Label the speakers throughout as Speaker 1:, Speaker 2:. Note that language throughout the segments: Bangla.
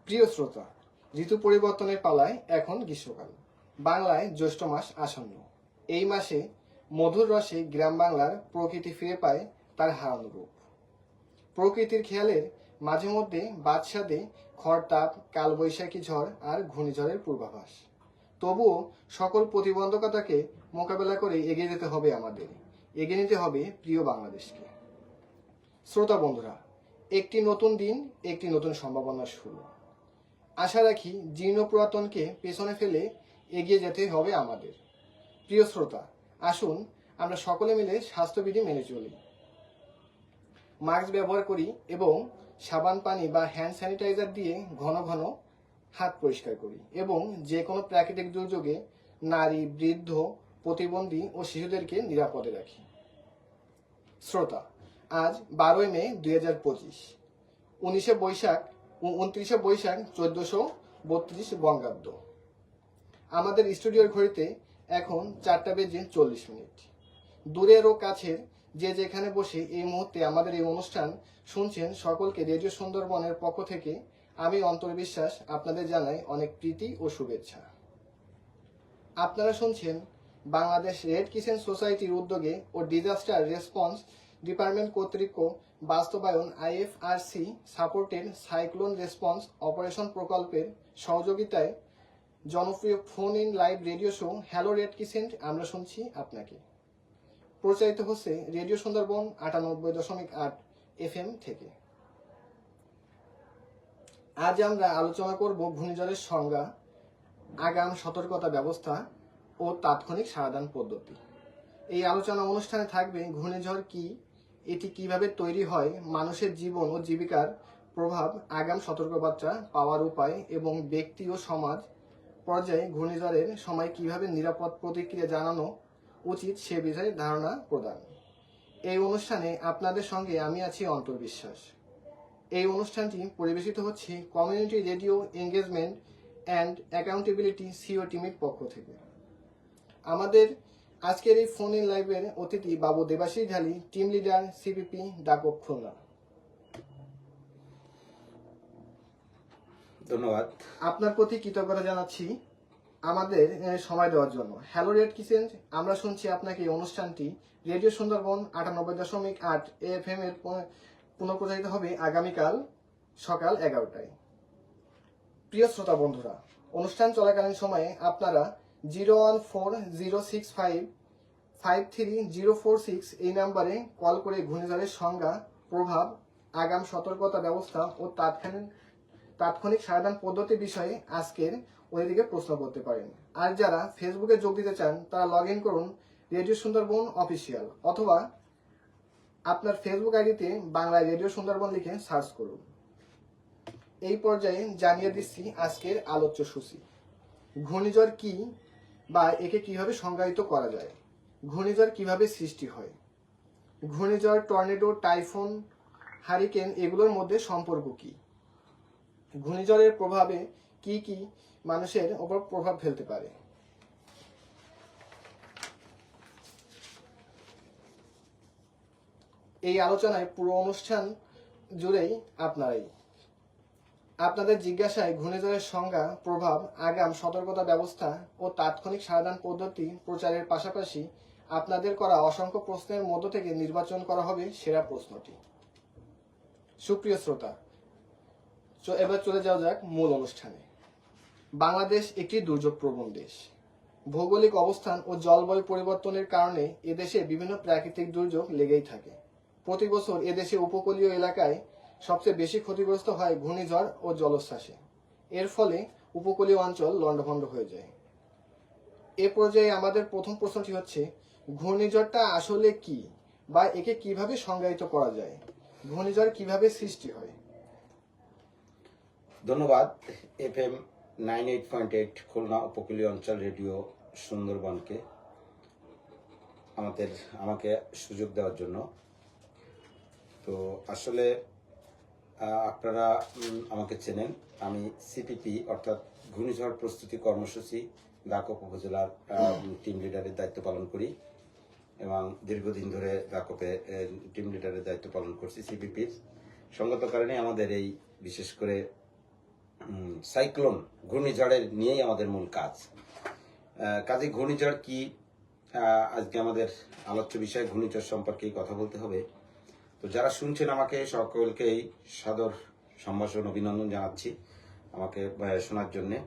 Speaker 1: প্রিয় শ্রোতা, ঋতু পরিবর্তনের পালায় এখন গ্রীষ্মকাল। বাংলায় জ্যৈষ্ঠ মাস আসন্ন। এই মাসে মধুর রসে গ্রাম বাংলার প্রকৃতি ফিরে পায় তার হারানো রূপ। প্রকৃতির খেয়ালের মাঝে মধ্যে বাদশাদে খড়তাপ, কালবৈশাখী ঝড় আর ঘূর্ণিঝড়ের পূর্বাভাস। তবুও সকল প্রতিবন্ধকতাকে মোকাবেলা করে এগিয়ে যেতে হবে আমাদের। এগিয়ে নিতে হবে প্রিয় বাংলাদেশকে। শ্রোতা বন্ধুরা, একটি নতুন দিন, একটি নতুন সম্ভাবনার শুরু। আশা রাখি জীর্ণ পুরাতনকে পেছনে ফেলে এগিয়ে যেতে হবে আমাদের। প্রিয় শ্রোতা, আসুন আমরা সকলে মিলে স্বাস্থ্যবিধি মেনে চলি, মাস্ক ব্যবহার করি এবং সাবান পানি বা হ্যান্ড স্যানিটাইজার দিয়ে ঘন ঘন হাত পরিষ্কার করি এবং যে কোনো প্রাকৃতিক দুর্যোগে নারী, বৃদ্ধ, প্রতিবন্ধী ও শিশুদেরকে নিরাপদে রাখি। শ্রোতা, আজ 12 মে 2025, 19 বৈশাখ 1432 বঙ্গাব্দ। আমাদের স্টুডিওর ঘড়িতে এখন 4:40। দূরের ও কাছের যে যেখানে বসে এই মুহূর্তে আমাদের এই অনুষ্ঠান শুনছেন, সকলকে রেডিও সুন্দরবনের পক্ষ থেকে আমি অন্তর্বিশ্বাস আপনাদের জানাই অনেক প্রীতি ও শুভেচ্ছা। আপনারা শুনছেন বাংলাদেশ রেড ক্রিসেন্ট সোসাইটির উদ্যোগে ও ডিজাস্টার রেসপন্স ডিপার্টমেন্ট কর্তৃক বাস্তবায়ন IFRC supported cyclone response operation প্রকল্পের সহযোগিতায় জনপ্রিয় phone in live radio show hello red crescent আমরা শুনছি আপনাকে। প্রচারিত হচ্ছে রেডিও সুন্দরবন 98.8 FM থেকে। আজ আমরা আলোচনা করব ঘূর্ণিঝড়ের সংজ্ঞা, আগাম সতর্কতা ব্যবস্থা ও তাৎক্ষণিক সমাধান পদ্ধতি। এই আলোচনা অনুষ্ঠানে থাকবে ঘূর্ণিঝড় কি, এটি কিভাবে তৈরি হয়, মানুষের জীবন ও জীবিকার প্রভাব, আগাম সতর্কবার্তা পাওয়ার উপায় এবং ব্যক্তি ও সমাজ পর্যায়ে ঘূর্ণিঝড়ের সময় কিভাবে নিরাপদ প্রতিক্রিয়া জানানো উচিত সে বিষয়ে ধারণা প্রদান। এই অনুষ্ঠানে আপনাদের সঙ্গে আমি আছি অন্তর্বিশ্বাস। এই অনুষ্ঠানটি পরিবেশিত হচ্ছে community radio engagement and accountability CO টিমের পক্ষ থেকে। আমাদের আজকের এই ফোন ইন লাইভের অতিথি বাবু দেবাশিস ঢালি, টিম লিডার, CPP ডাকপ খুলনা।
Speaker 2: ধন্যবাদ।
Speaker 1: আপনার প্রতি কৃতজ্ঞতা জানাচ্ছি আমাদের সময় দেওয়ার জন্য। হ্যালো রেড ক্রিসেন্ট আমরা শুনছি আপনাকে এই অনুষ্ঠানটি রেডিও সুন্দরবন 98.8 FM এর পুনঃপ্রচারিত হবে আগামীকাল সকাল 11টায়। প্রিয় শ্রোতা বন্ধুরা, অনুষ্ঠান চলাকালীন সময়ে আপনারা 01406553046 এই নাম্বারে কল করে ঘূর্ণিঝড়ের সংজ্ঞা, প্রভাব, আগাম সতর্কতা ব্যবস্থা ও তাৎক্ষণিক সমাধান পদ্ধতি বিষয়ে আজকের অতিথিকে প্রশ্ন করতে পারেন। আর যারা ফেসবুকে যোগ দিতে চান তারা লগ ইন করুন রেডিও সুন্দরবন অফিসিয়াল, অথবা আপনার ফেসবুক আইডিতে বাংলায় রেডিও সুন্দরবন লিখে সার্চ করুন। এই পর্যায়ে জানিয়ে দিচ্ছি আজকের আলোচ্য সূচি। ঘূর্ণিঝড় কি বা একে কিভাবে সংজ্ঞায়িত করা যায়, ঘূর্ণিঝড় কিভাবে সৃষ্টি হয়, ঘূর্ণিঝড়, টর্নেডো, টাইফুন, হারিকেন এগুলোর মধ্যে সম্পর্ক কি, ঘূর্ণিঝড়ের প্রভাবে কি কি মানুষের উপর প্রভাব ফেলতে পারে। এই আলোচনায় পুরো অনুষ্ঠান জুড়েই আপনাদের জিজ্ঞাসায় ঘূর্ণিঝড়ের সংজ্ঞা, প্রভাব, আগাম সতর্কতা ব্যবস্থা ও তাৎক্ষণিক সমাধান পদ্ধতি প্রচারের পাশাপাশি আপনাদের করা অসংখ্য প্রশ্নের মধ্য থেকে নির্বাচন করা হবে সেরা প্রশ্নটি। সুপ্রিয় শ্রোতা, এবার চলে যাওয়া যাক মূল অনুষ্ঠানে। বাংলাদেশ একটি দুর্যোগপ্রবণ দেশ। ভৌগোলিক অবস্থান ও জলবায়ু পরিবর্তনের কারণে এদেশে বিভিন্ন প্রাকৃতিক দুর্যোগ লেগেই থাকে। প্রতি বছর এদেশে উপকূলীয় এলাকায় সবচেয়ে বেশি ক্ষতিগ্রস্ত হয় ঘূর্ণিঝড় ও জলোচ্ছ্বাসে। এর ফলে উপকূলীয় অঞ্চল লণ্ডভণ্ড হয়ে যায়। এ পর্যায়ে আমাদের প্রথম প্রশ্নটি হচ্ছে, ঘূর্ণিঝড়টা আসলে কি বা একে কিভাবে সংজ্ঞায়িত করা যায়, ঘূর্ণিঝড় কিভাবে সৃষ্টি হয়?
Speaker 2: ধন্যবাদ FM 98.8 খুলনা উপকূলীয় অঞ্চল রেডিও সুন্দরবনকে আমাকে সুযোগ দেওয়ার জন্য। তো আসলে আপনারা আমাকে চেনেন, আমি CPP অর্থাৎ ঘূর্ণিঝড় প্রস্তুতি কর্মসূচি গাকপ উপজেলার টিম লিডারের দায়িত্ব পালন করি এবং দীর্ঘদিন ধরে গাকপে টিম লিডারের দায়িত্ব পালন করছি। CPPর সঙ্গত কারণে আমাদের এই বিশেষ করে সাইক্লোন ঘূর্ণিঝড়ের নিয়েই আমাদের মূল কাজ। কাজে ঘূর্ণিঝড় কি, আজকে আমাদের আলোচ্য বিষয় ঘূর্ণিঝড় সম্পর্কেই কথা বলতে হবে। তো যারা শুনছেন আমাকে সকলকেই সাদর সম্ভাষণ অভিনন্দন জানাচ্ছি আমাকে শোনার জন্যে।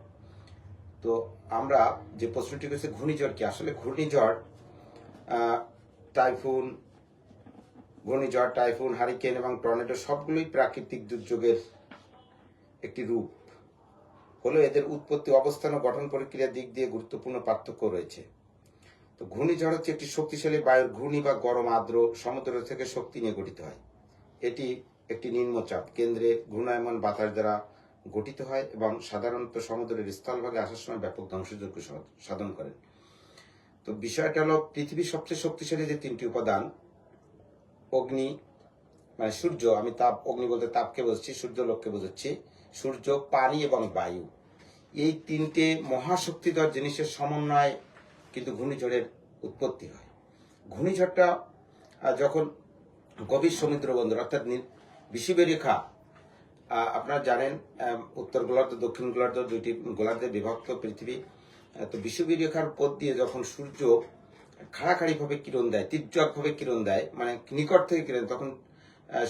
Speaker 2: তো আমরা যে প্রশ্নটি করেছি ঘূর্ণিঝড় কি, আসলে ঘূর্ণিঝড় টাইফুন, হারিকেন এবং টর্নেডো সবগুলোই প্রাকৃতিক দুর্যোগের একটি রূপ হলেও এদের উৎপত্তি, অবস্থান ও গঠন প্রক্রিয়ার দিক দিয়ে গুরুত্বপূর্ণ পার্থক্য রয়েছে। তো ঘূর্ণিঝড় হচ্ছে একটি শক্তিশালী বায়ুর ঘূর্ণি বা গরম আর্দ্র সমুদ্র থেকে শক্তি নিয়ে গঠিত হয়। এটি একটি নিম্নচাপ কেন্দ্রে ঘূর্ণায়মান বাতাস দ্বারা গঠিত হয় এবং সাধারণত সমুদ্রের স্থলভাগে আসার সময় ব্যাপক ধ্বংসযজ্ঞ সাধন করেন। তো বিষয়টা হলো পৃথিবীর সবচেয়ে শক্তিশালী যে তিনটি উপাদান, অগ্নি মানে সূর্য, আমি তাপ অগ্নি বলতে তাপকে বোঝাচ্ছি, সূর্য লোককে বোঝাচ্ছি, সূর্য, পানি এবং বায়ু, এই তিনটে মহাশক্তিধর জিনিসের সমন্বয়ে কিন্তু ঘূর্ণিঝড়ের উৎপত্তি হয়। ঘূর্ণিঝড়টা যখন গভীর সমুদ্র বন্দর অর্থাৎ বিষুবীয় রেখা, আপনারা জানেন উত্তর গোলার্ধ দক্ষিণ গোলার্ধ দুইটি গোলার্ধে বিভক্ত পৃথিবী। তো বিষুবীয় রেখার পথ দিয়ে যখন সূর্য খাড়াখাড়িভাবে কিরণ দেয়, তীর্যকভাবে কিরণ দেয়, মানে নিকট থেকে কিরণ, তখন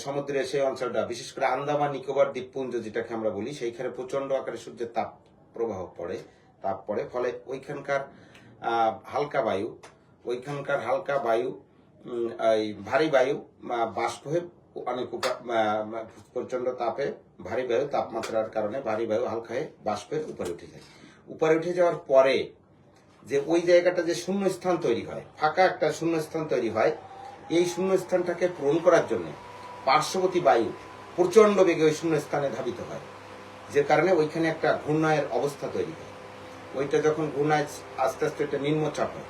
Speaker 2: সমুদ্রের সেই অঞ্চলটা, বিশেষ করে আন্দামান নিকোবর দ্বীপপুঞ্জ যেটাকে আমরা বলি, সেইখানে প্রচন্ড আকারে সূর্যের তাপ পড়ে, ফলে ওইখানকার হালকা বায়ু, এই ভারী বায়ু বাষ্প হয়ে অনেক প্রচন্ড তাপে ভারী বায়ু, তাপমাত্রার কারণে ভারী বায়ু হালকা হয়ে বাষ্প হয়ে উপরে উঠে যায়। উপরে উঠে যাওয়ার পরে যে ওই জায়গাটা যে শূন্যস্থান তৈরি হয়, ফাঁকা একটা শূন্যস্থান তৈরি হয়, এই শূন্যস্থানটাকে পূরণ করার জন্য পার্শ্ববর্তী বায়ু প্রচন্ড বেগে ওই শূন্যস্থানে ধাবিত হয়, যে কারণে ওইখানে একটা ঘূর্ণায়নের অবস্থা তৈরি হয়। ওইটা যখন ঘূর্ণায় আস্তে আস্তে একটা নিম্নচাপ হয়,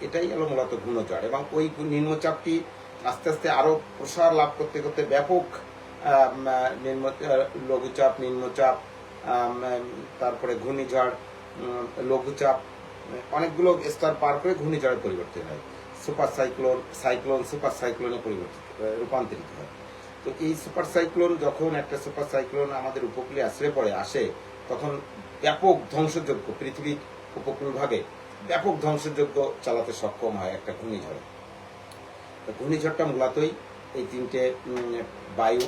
Speaker 2: এটাই হলো মূলত ঘূর্ণিঝড়। এবং ওই নিম্নচাপটি আস্তে আস্তে আরো প্রসার লাভ করতে করতে ব্যাপক লঘুচাপ, নিম্নচাপ, তারপরে ঘূর্ণিঝড়, লঘুচাপ, অনেকগুলো স্তর পার করে ঘূর্ণিঝড়ে পরিবর্তিত হয়, সুপার সাইক্লোনে রূপান্তরিত হয়। তো এই সুপার সাইক্লোন, যখন একটা সুপার সাইক্লোন আমাদের উপকূলে আসে, তখন ব্যাপক ধ্বংসযজ্ঞ, পৃথিবীর উপকূল ভাগে ব্যাপক ধ্বংসযজ্ঞ চালাতে সক্ষম হয় একটা ঘূর্ণিঝড়। ঘূর্ণিঝড়টা মূলতই এই তিনটে বায়ু,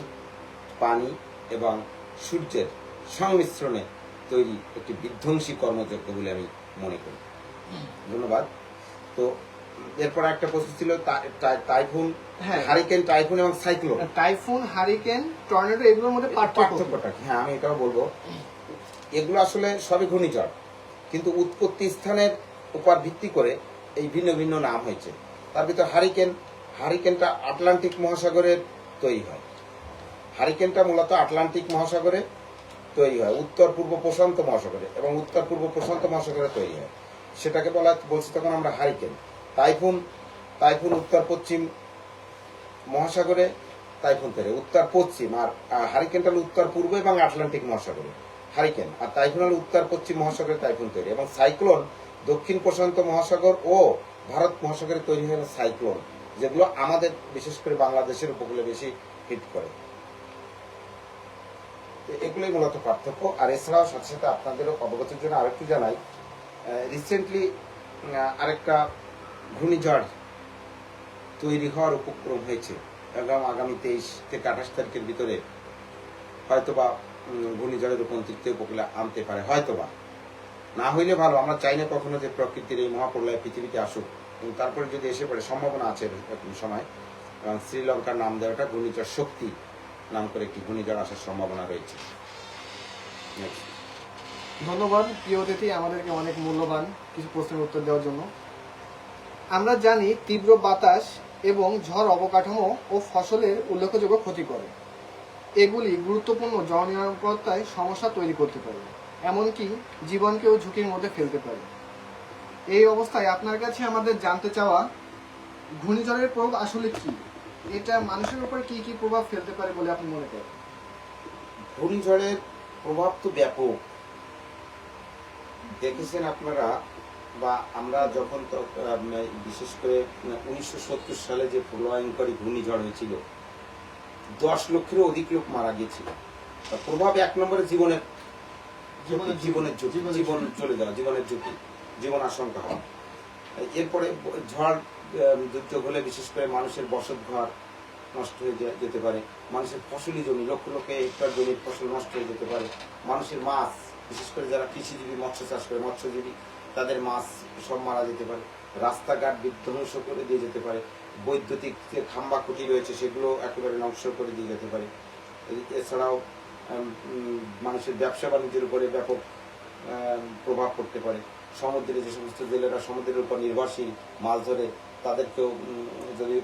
Speaker 2: পানি এবং সূর্যের সংমিশ্রণে তৈরি একটি বিধ্বংসী কর্মযজ্ঞ বলে আমি মনে করি। ধন্যবাদ। তো এরপর একটা প্রশ্ন ছিল টাইফুন, হারিকেন, টাইফুন এবং সাইক্লোন।
Speaker 1: টাইফুন, হারিকেন, টর্নেডো, এগুলোর মধ্যে পার্থক্যটা কি?
Speaker 2: হ্যাঁ, আমি এটাও বলবো। এগুলো আসলে সবই ঘূর্ণিঝড়, কিন্তু উৎপত্তি স্থানের উপর ভিত্তি করে এই ভিন্ন ভিন্ন নাম হয়েছে। তার ভিতর হারিকেনটা আটলান্টিক মহাসাগরে তৈরি হয়। হারিকেনটা মূলত আটলান্টিক মহাসাগরে তৈরি হয়, উত্তর পূর্ব প্রশান্ত মহাসাগরে, এবং উত্তর পূর্ব প্রশান্ত মহাসাগরে তৈরি হয়, সেটাকে বলছি তখন আমরা হারিকেন। টাইফুন উত্তর পশ্চিম মহাসাগরে টাইফুন তৈরি, উত্তর পশ্চিম, আর হারিকেনটা হল উত্তর পূর্ব এবং আটলান্টিক মহাসাগরে হারিকেন, আর টাইফুন হল উত্তর পশ্চিম মহাসাগরে টাইফুন তৈরি, এবং সাইক্লোন দক্ষিণ প্রশান্ত মহাসাগর ও ভারত মহাসাগরে তৈরি হয় সাইক্লোন, যেগুলো আমাদের বিশেষ করে বাংলাদেশের উপকূলে বেশি হিট করে। এগুলোই মূলত পার্থক্য। আর এছাড়াও সাথে সাথে আপনাদেরও অবগতির জন্য আরেকটু জানাই, রিসেন্টলি আরেকটা ঘূর্ণিঝড় তৈরি হওয়ার উপক্রম হয়েছে, এবং আগামী 23 থেকে 28 তারিখের ভিতরে হয়তোবা ঘূর্ণিঝড়ের রূপান্তরিত উপকূলে আনতে পারে, হয়তোবা। না হইলে ভালো, আমরা চাই না কখনো যে প্রকৃতির এই মহাপ্রলয় পৃথিবীতে আসুক, এবং তারপরে যদি এসে পড়ে, সম্ভাবনা আছে এরকম সময়, এবং শ্রীলঙ্কার নাম দেওয়াটা ঘূর্ণিঝড় শক্তি নাম করে একটি ঘূর্ণিঝড় আসার সম্ভাবনা রয়েছে।
Speaker 1: ধন্যবাদ প্রিয় অতিথি, আমাদেরকে অনেক মূল্যবান কিছু প্রশ্নের উত্তর দেওয়ার জন্য। আমরা জানি তীব্র বাতাস এবং ঝড় অবকাঠামো ও ফসলের উল্লেখযোগ্য ক্ষতি করে। এগুলি গুরুত্বপূর্ণ জননিরাপত্তায় সমস্যা তৈরি করতে পারে, এমনকি জীবনকেও ঝুঁকির মধ্যে ফেলতে পারে। এই অবস্থায় আপনার কাছে আমাদের জানতে চাওয়া, ঘূর্ণিঝড়ের প্রভাব আসলে কি? এটা মানুষের উপর কি কি প্রভাব ফেলতে পারে বলে আপনি মনে করেন?
Speaker 2: ঘূর্ণিঝড়ের প্রভাব তো ব্যাপক, দেখেছেন আপনারা, বা আমরা যখন বিশেষ করে 1970 সালে যে প্রলয়ঙ্করী ঘূর্ণিঝড় হয়েছিল, 10 লক্ষেরও অধিক লোক মারা গিয়েছিল। প্রভাব 1 নম্বরে জীবনের জীবনের ঝুঁকি, জীবন চলে যাওয়া, জীবনের ঝুঁকি, জীবন আশঙ্কা হওয়া। এরপরে ঝড় দুর্যোগ হলে বিশেষ করে মানুষের বসতঘর নষ্ট হয়ে যেতে পারে, মানুষের ফসলি জমি, লক্ষ লক্ষ হেক্টর জমির ফসল নষ্ট হয়ে যেতে পারে, মানুষের মাছ, বিশেষ করে যারা কৃষিজীবী, মৎস্য চাষ করে, মৎস্যজীবী, তাদের মাছ সব মারা যেতে পারে, রাস্তাঘাট বিধ্বংস করে দিয়ে যেতে পারে, বৈদ্যুতিক যে খাম্বা খুঁটি রয়েছে সেগুলো একেবারে ধ্বংস করে দিয়ে যেতে পারে। এছাড়াও মানুষের ব্যবসা বাণিজ্যের উপরে ব্যাপক প্রভাব পড়তে পারে। সমুদ্রে যে সমস্ত জেলেরা সমুদ্রের উপর নির্ভরশীল মাছ ধরে, তাদেরকেও যদি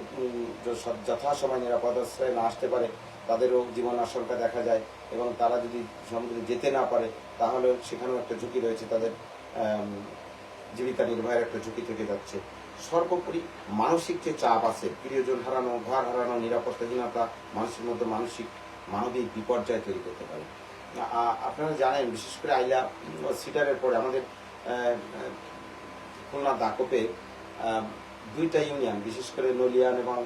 Speaker 2: যথাসময় নিরাপদ আশ্রয়ে না আসতে পারে, তাদেরও জীবন আশঙ্কা দেখা যায়, এবং তারা যদি সমুদ্রে যেতে না পারে তাহলে সেখানেও একটা ঝুঁকি রয়েছে, তাদের জীবিকা নির্বাহের একটা ঝুঁকি থেকে যাচ্ছে। সর্বোপরি মানসিক যে চাপ আছে, প্রিয়জন হারানো, ঘর হারানো, নিরাপত্তাহীনতা মানুষের মধ্যে মানবিক বিপর্যয় তৈরি করতে পারে। আপনারা জানেন, বিশেষ করে আইলা সিটারের পরে আমাদের খুলনা দাকপে দুইটা ইউনিয়ন, বিশেষ করে নলিয়ান এবং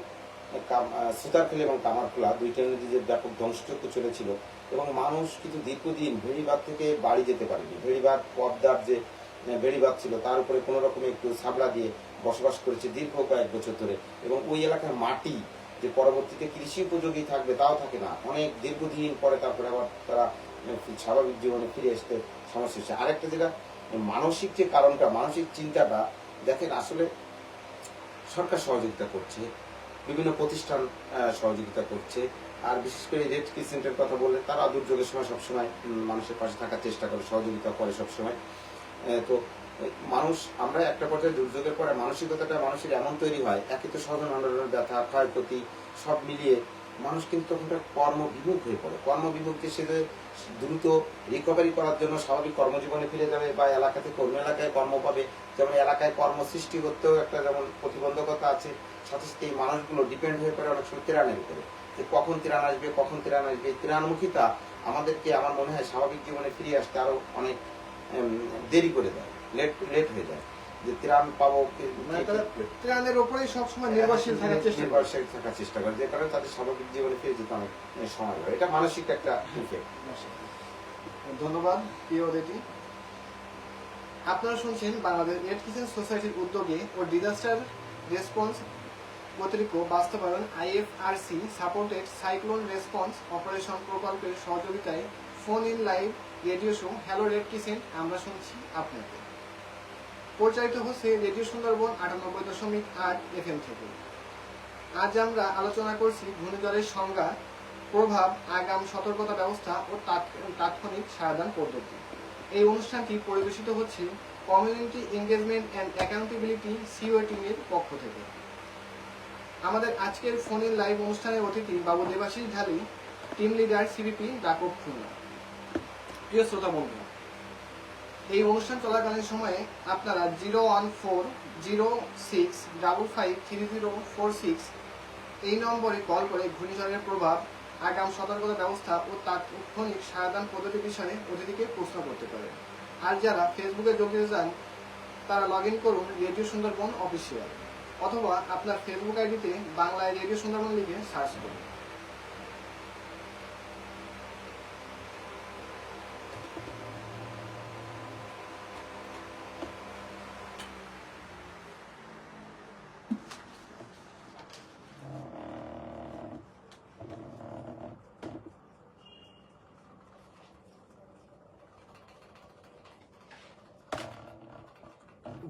Speaker 2: সুতারখালী এবং কামারখোলা, দুইটা ইউনিয়নে যে ব্যাপক ধ্বংসযজ্ঞ চলেছিল, এবং মানুষ কিন্তু দীর্ঘদিন ভেড়িবাদ থেকে বাড়ি যেতে পারেনি। ভেড়িবাদ, পদ্মার যে ভেড়িবাদ ছিল তার উপরে কোনো রকমে একটু ছাবড়া দিয়ে বসবাস করেছে দীর্ঘ কয়েক বছর ধরে, এবং ওই এলাকার মাটি যে পরবর্তীতে কৃষি উপযোগী থাকবে তাও থাকে না, অনেক দীর্ঘদিন পরে তারপরে আবার তারা স্বাভাবিক জীবনে ফিরে আসতে সমস্যা হচ্ছে। আরেকটা যেটা মানসিক যে কারণটা, মানসিক চিন্তাটা, দেখেন আসলে সরকার সহযোগিতা করছে, বিভিন্ন প্রতিষ্ঠান সহযোগিতা করছে, আর বিশেষ করে রেড ক্রিসেন্টের কথা বললে তারা দুর্যোগের সময় সবসময় মানুষের পাশে থাকার চেষ্টা করে, সহযোগিতা করে সবসময়। তো মানুষ, আমরা একটা পর্যায়ে দুর্যোগের পরে মানসিকতাটা মানুষের এমন তৈরি হয়, একে তো স্বজন আন্দোলনের ব্যথা, ক্ষয়ক্ষতি সব মিলিয়ে মানুষ কিন্তু তখন কর্মবিমুখ হয়ে পড়ে। কর্মবিমুখ যে সে দ্রুত রিকভারি করার জন্য স্বাভাবিক কর্মজীবনে ফিরে যাবে বা এলাকা থেকে অন্য এলাকায় কর্ম পাবে, যেমন এলাকায় কর্ম সৃষ্টি করতেও একটা যেমন প্রতিবন্ধকতা আছে, সাথে সাথে এই মানুষগুলো ডিপেন্ড হয়ে পড়ে অনেক সময় ত্রাণের উপরে, যে কখন ত্রাণ আসবে, কখন ত্রাণ আসবে। ত্রাণমুখিতা আমাদেরকে, আমার মনে হয়, স্বাভাবিক জীবনে ফিরে আসতে আরো অনেক দেরি করে দেয়, লেট হয়ে যায়, যে ত্রাণ পাবো,
Speaker 1: ত্রাণের উপরেই সবসময় নির্ভরশীল থাকার চেষ্টা করে,
Speaker 2: যে কারণে তাদের স্বাভাবিক জীবনে ফিরে যেতে অনেক সময় লাগে। এটা মানসিক একটা ইফেক্ট।
Speaker 1: ধন্যবাদ প্রিয় অতিথি। আপনারা শুনছেন বাংলাদেশ রেড ক্রিসেন্ট সোসাইটির উদ্যোগে ও ডিজাস্টার রেসপন্স কর্তৃক বাস্তবায়ন IFRC supported cyclone response operation প্রকল্পের সহযোগিতায় phone in live radio show hello red crescent আমরা শুনছি আপনাকে। পরিচালিত হচ্ছে রেডিও সুন্দরবন 98.8 FM থেকে। আজ আমরা আলোচনা করছি ঘূর্ণিঝড়ের সংজ্ঞা, প্রভাব, আগাম সতর্কতা ব্যবস্থা ও তাৎক্ষণিক সাবধান পদ্ধতি। এই অনুষ্ঠানটি পরিবেশিত হচ্ছে community engagement and accountability COA টিমের পক্ষ থেকে। আমাদের আজকের ফোন ইন লাইভ অনুষ্ঠানের অতিথি বাবু দেবাশিস ঢালি, টিম লিডার CBP দাকপ খুলনা। প্রিয় শ্রোতা বন্ধু, এই অনুষ্ঠান চলাকালীন সময়ে আপনারা 01406553046 এই নম্বরে কল করে ঘূর্ণিঝড়ের প্রভাব, আগাম সতর্কতা ব্যবস্থা ও তাৎক্ষণিক সাবধান পদ্ধতি বিষয়ে অতিথিকে প্রশ্ন করতে পারেন। আর যারা ফেসবুকে যোগ দিতে চান তারা লগ ইন করুন রেডিও সুন্দরবন অফিসিয়াল, অথবা আপনার ফেসবুক আইডিতে বাংলায় রেডিও সুন্দরবন লিখে সার্চ করুন।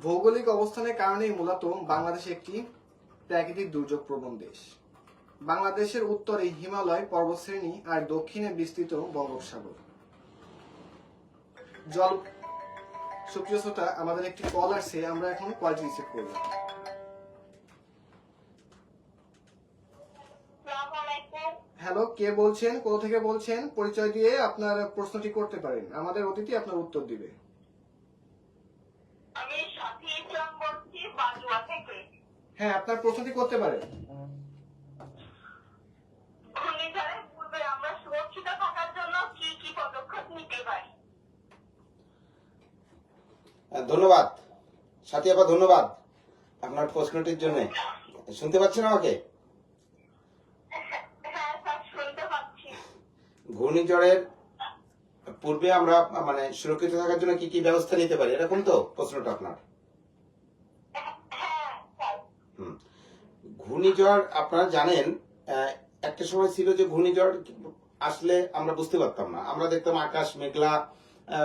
Speaker 1: ভৌগোলিক অবস্থানের কারণেই মূলত বাংলাদেশ একটি প্রাকৃতিক দুর্যোগ প্রবণ দেশ। বাংলাদেশের উত্তরে হিমালয় পর্বতশ্রেণী আর দক্ষিণে বিস্তৃত বঙ্গোপসাগর। জল সুপ্রিয় শ্রোতা, আমাদের একটি কল আসছে, আমরা এখন কলটি রিসিভ করব। হ্যালো, কে বলছেন, কোথা থেকে বলছেন? পরিচয় দিয়ে আপনার প্রশ্নটি করতে পারেন, আমাদের অতিথি আপনার উত্তর দিবে। হ্যাঁ, আপনার প্রশ্নটি করতে পারেন।
Speaker 2: ধন্যবাদ সাথী আপা, ধন্যবাদ আপনার প্রশ্নটির জন্য। শুনতে পাচ্ছেন আমাকে? ঘূর্ণিঝড়ের পূর্বে আমরা মানে সুরক্ষিত থাকার জন্য কি কি ব্যবস্থা নিতে পারি, এরকম তো প্রশ্নটা আপনার। হুম। ঘূর্ণিঝড় আপনারা জানেন, একটা সময় ছিল যে ঘূর্ণিঝড় আসলে আমরা বুঝতে পারতাম না, আমরা দেখতাম আকাশ মেঘলা